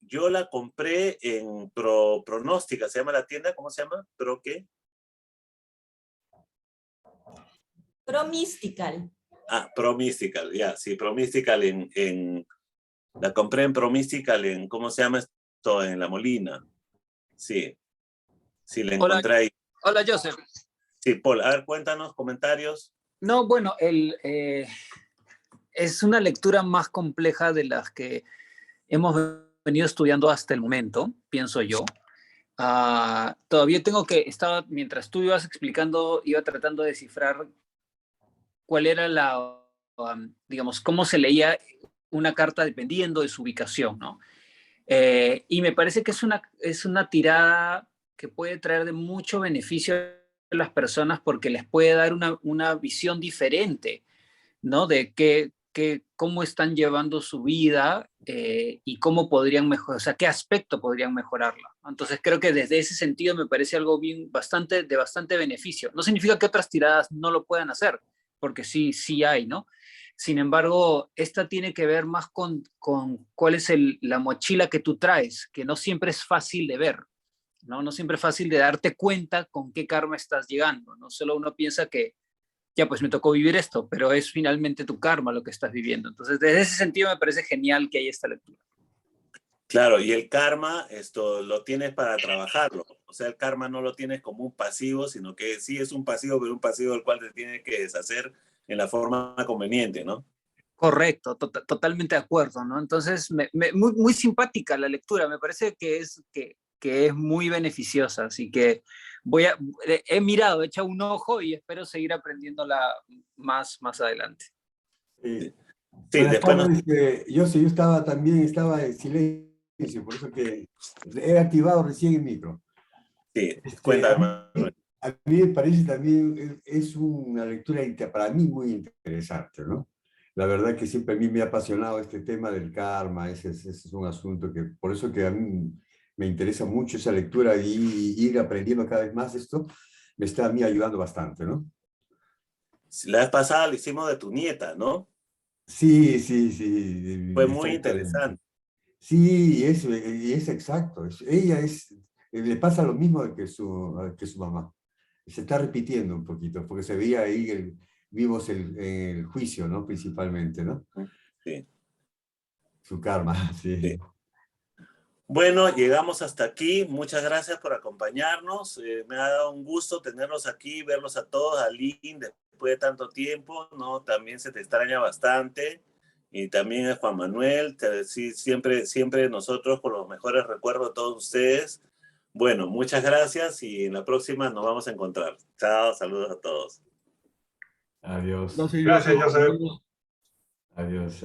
yo la compré en Pronóstica, ¿se llama la tienda? ¿Cómo se llama? ¿Pro qué? Pro Mystical. Ah, Pro Mystical, ya, sí, Pro Mystical la compré en Pro Mystical ¿cómo se llama esto? En La Molina. Sí, sí, la encontré ahí. Hola, Joseph. Sí, Paul, a ver, cuéntanos, comentarios. No, bueno, es una lectura más compleja de las que hemos venido estudiando hasta el momento, pienso yo. Todavía mientras tú ibas explicando, iba tratando de descifrar cuál era digamos, cómo se leía una carta dependiendo de su ubicación, ¿no? Y me parece que es una tirada que puede traer de mucho beneficio a las personas porque les puede dar una visión diferente, ¿no? De cómo están llevando su vida y cómo podrían mejorar, o sea, qué aspecto podrían mejorarla. Entonces creo que desde ese sentido me parece algo de bastante beneficio. No significa que otras tiradas no lo puedan hacer, porque sí hay, ¿no? Sin embargo, esta tiene que ver más con cuál es la mochila que tú traes, que no siempre es fácil de ver, ¿no? No siempre es fácil de darte cuenta con qué karma estás llegando, ¿no? Solo uno piensa que, ya, pues me tocó vivir esto, pero es finalmente tu karma lo que estás viviendo. Entonces, desde ese sentido me parece genial que haya esta lectura. Claro, y el karma, esto lo tienes para trabajarlo. O sea, el karma no lo tienes como un pasivo, sino que sí es un pasivo, pero un pasivo del cual te tienes que deshacer en la forma conveniente, ¿no? Correcto, totalmente de acuerdo, ¿no? Entonces, muy, muy simpática la lectura, me parece que es muy beneficiosa, así que he mirado, he echado un ojo y espero seguir aprendiéndola más adelante. Sí, Buenas después nos... tardes, yo estaba en silencio, por eso que he activado recién el micro. Sí, A cuéntame. mí me parece también, es una lectura para mí muy interesante, ¿no? La verdad que siempre a mí me ha apasionado este tema del karma, ese es un asunto que, por eso que a mí me interesa mucho esa lectura y ir aprendiendo cada vez más esto, me está a mí ayudando bastante, ¿no? La vez pasada lo hicimos de tu nieta, ¿no? Sí, Fue muy exactamente. interesante. Sí, y es exacto. Ella le pasa lo mismo que su mamá. Se está repitiendo un poquito, porque se veía ahí vimos el juicio, ¿no? Principalmente, ¿no? Sí, Su karma, sí. sí. Bueno, llegamos hasta aquí. Muchas gracias por acompañarnos. Me ha dado un gusto tenerlos aquí, verlos a todos, a Lynn, después de tanto tiempo, ¿no? También se te extraña bastante. Y también a Juan Manuel, sí, siempre nosotros con los mejores recuerdos de todos ustedes. Bueno, muchas gracias y en la próxima nos vamos a encontrar. Chao, saludos a todos. Adiós. Gracias, Joseph. Adiós.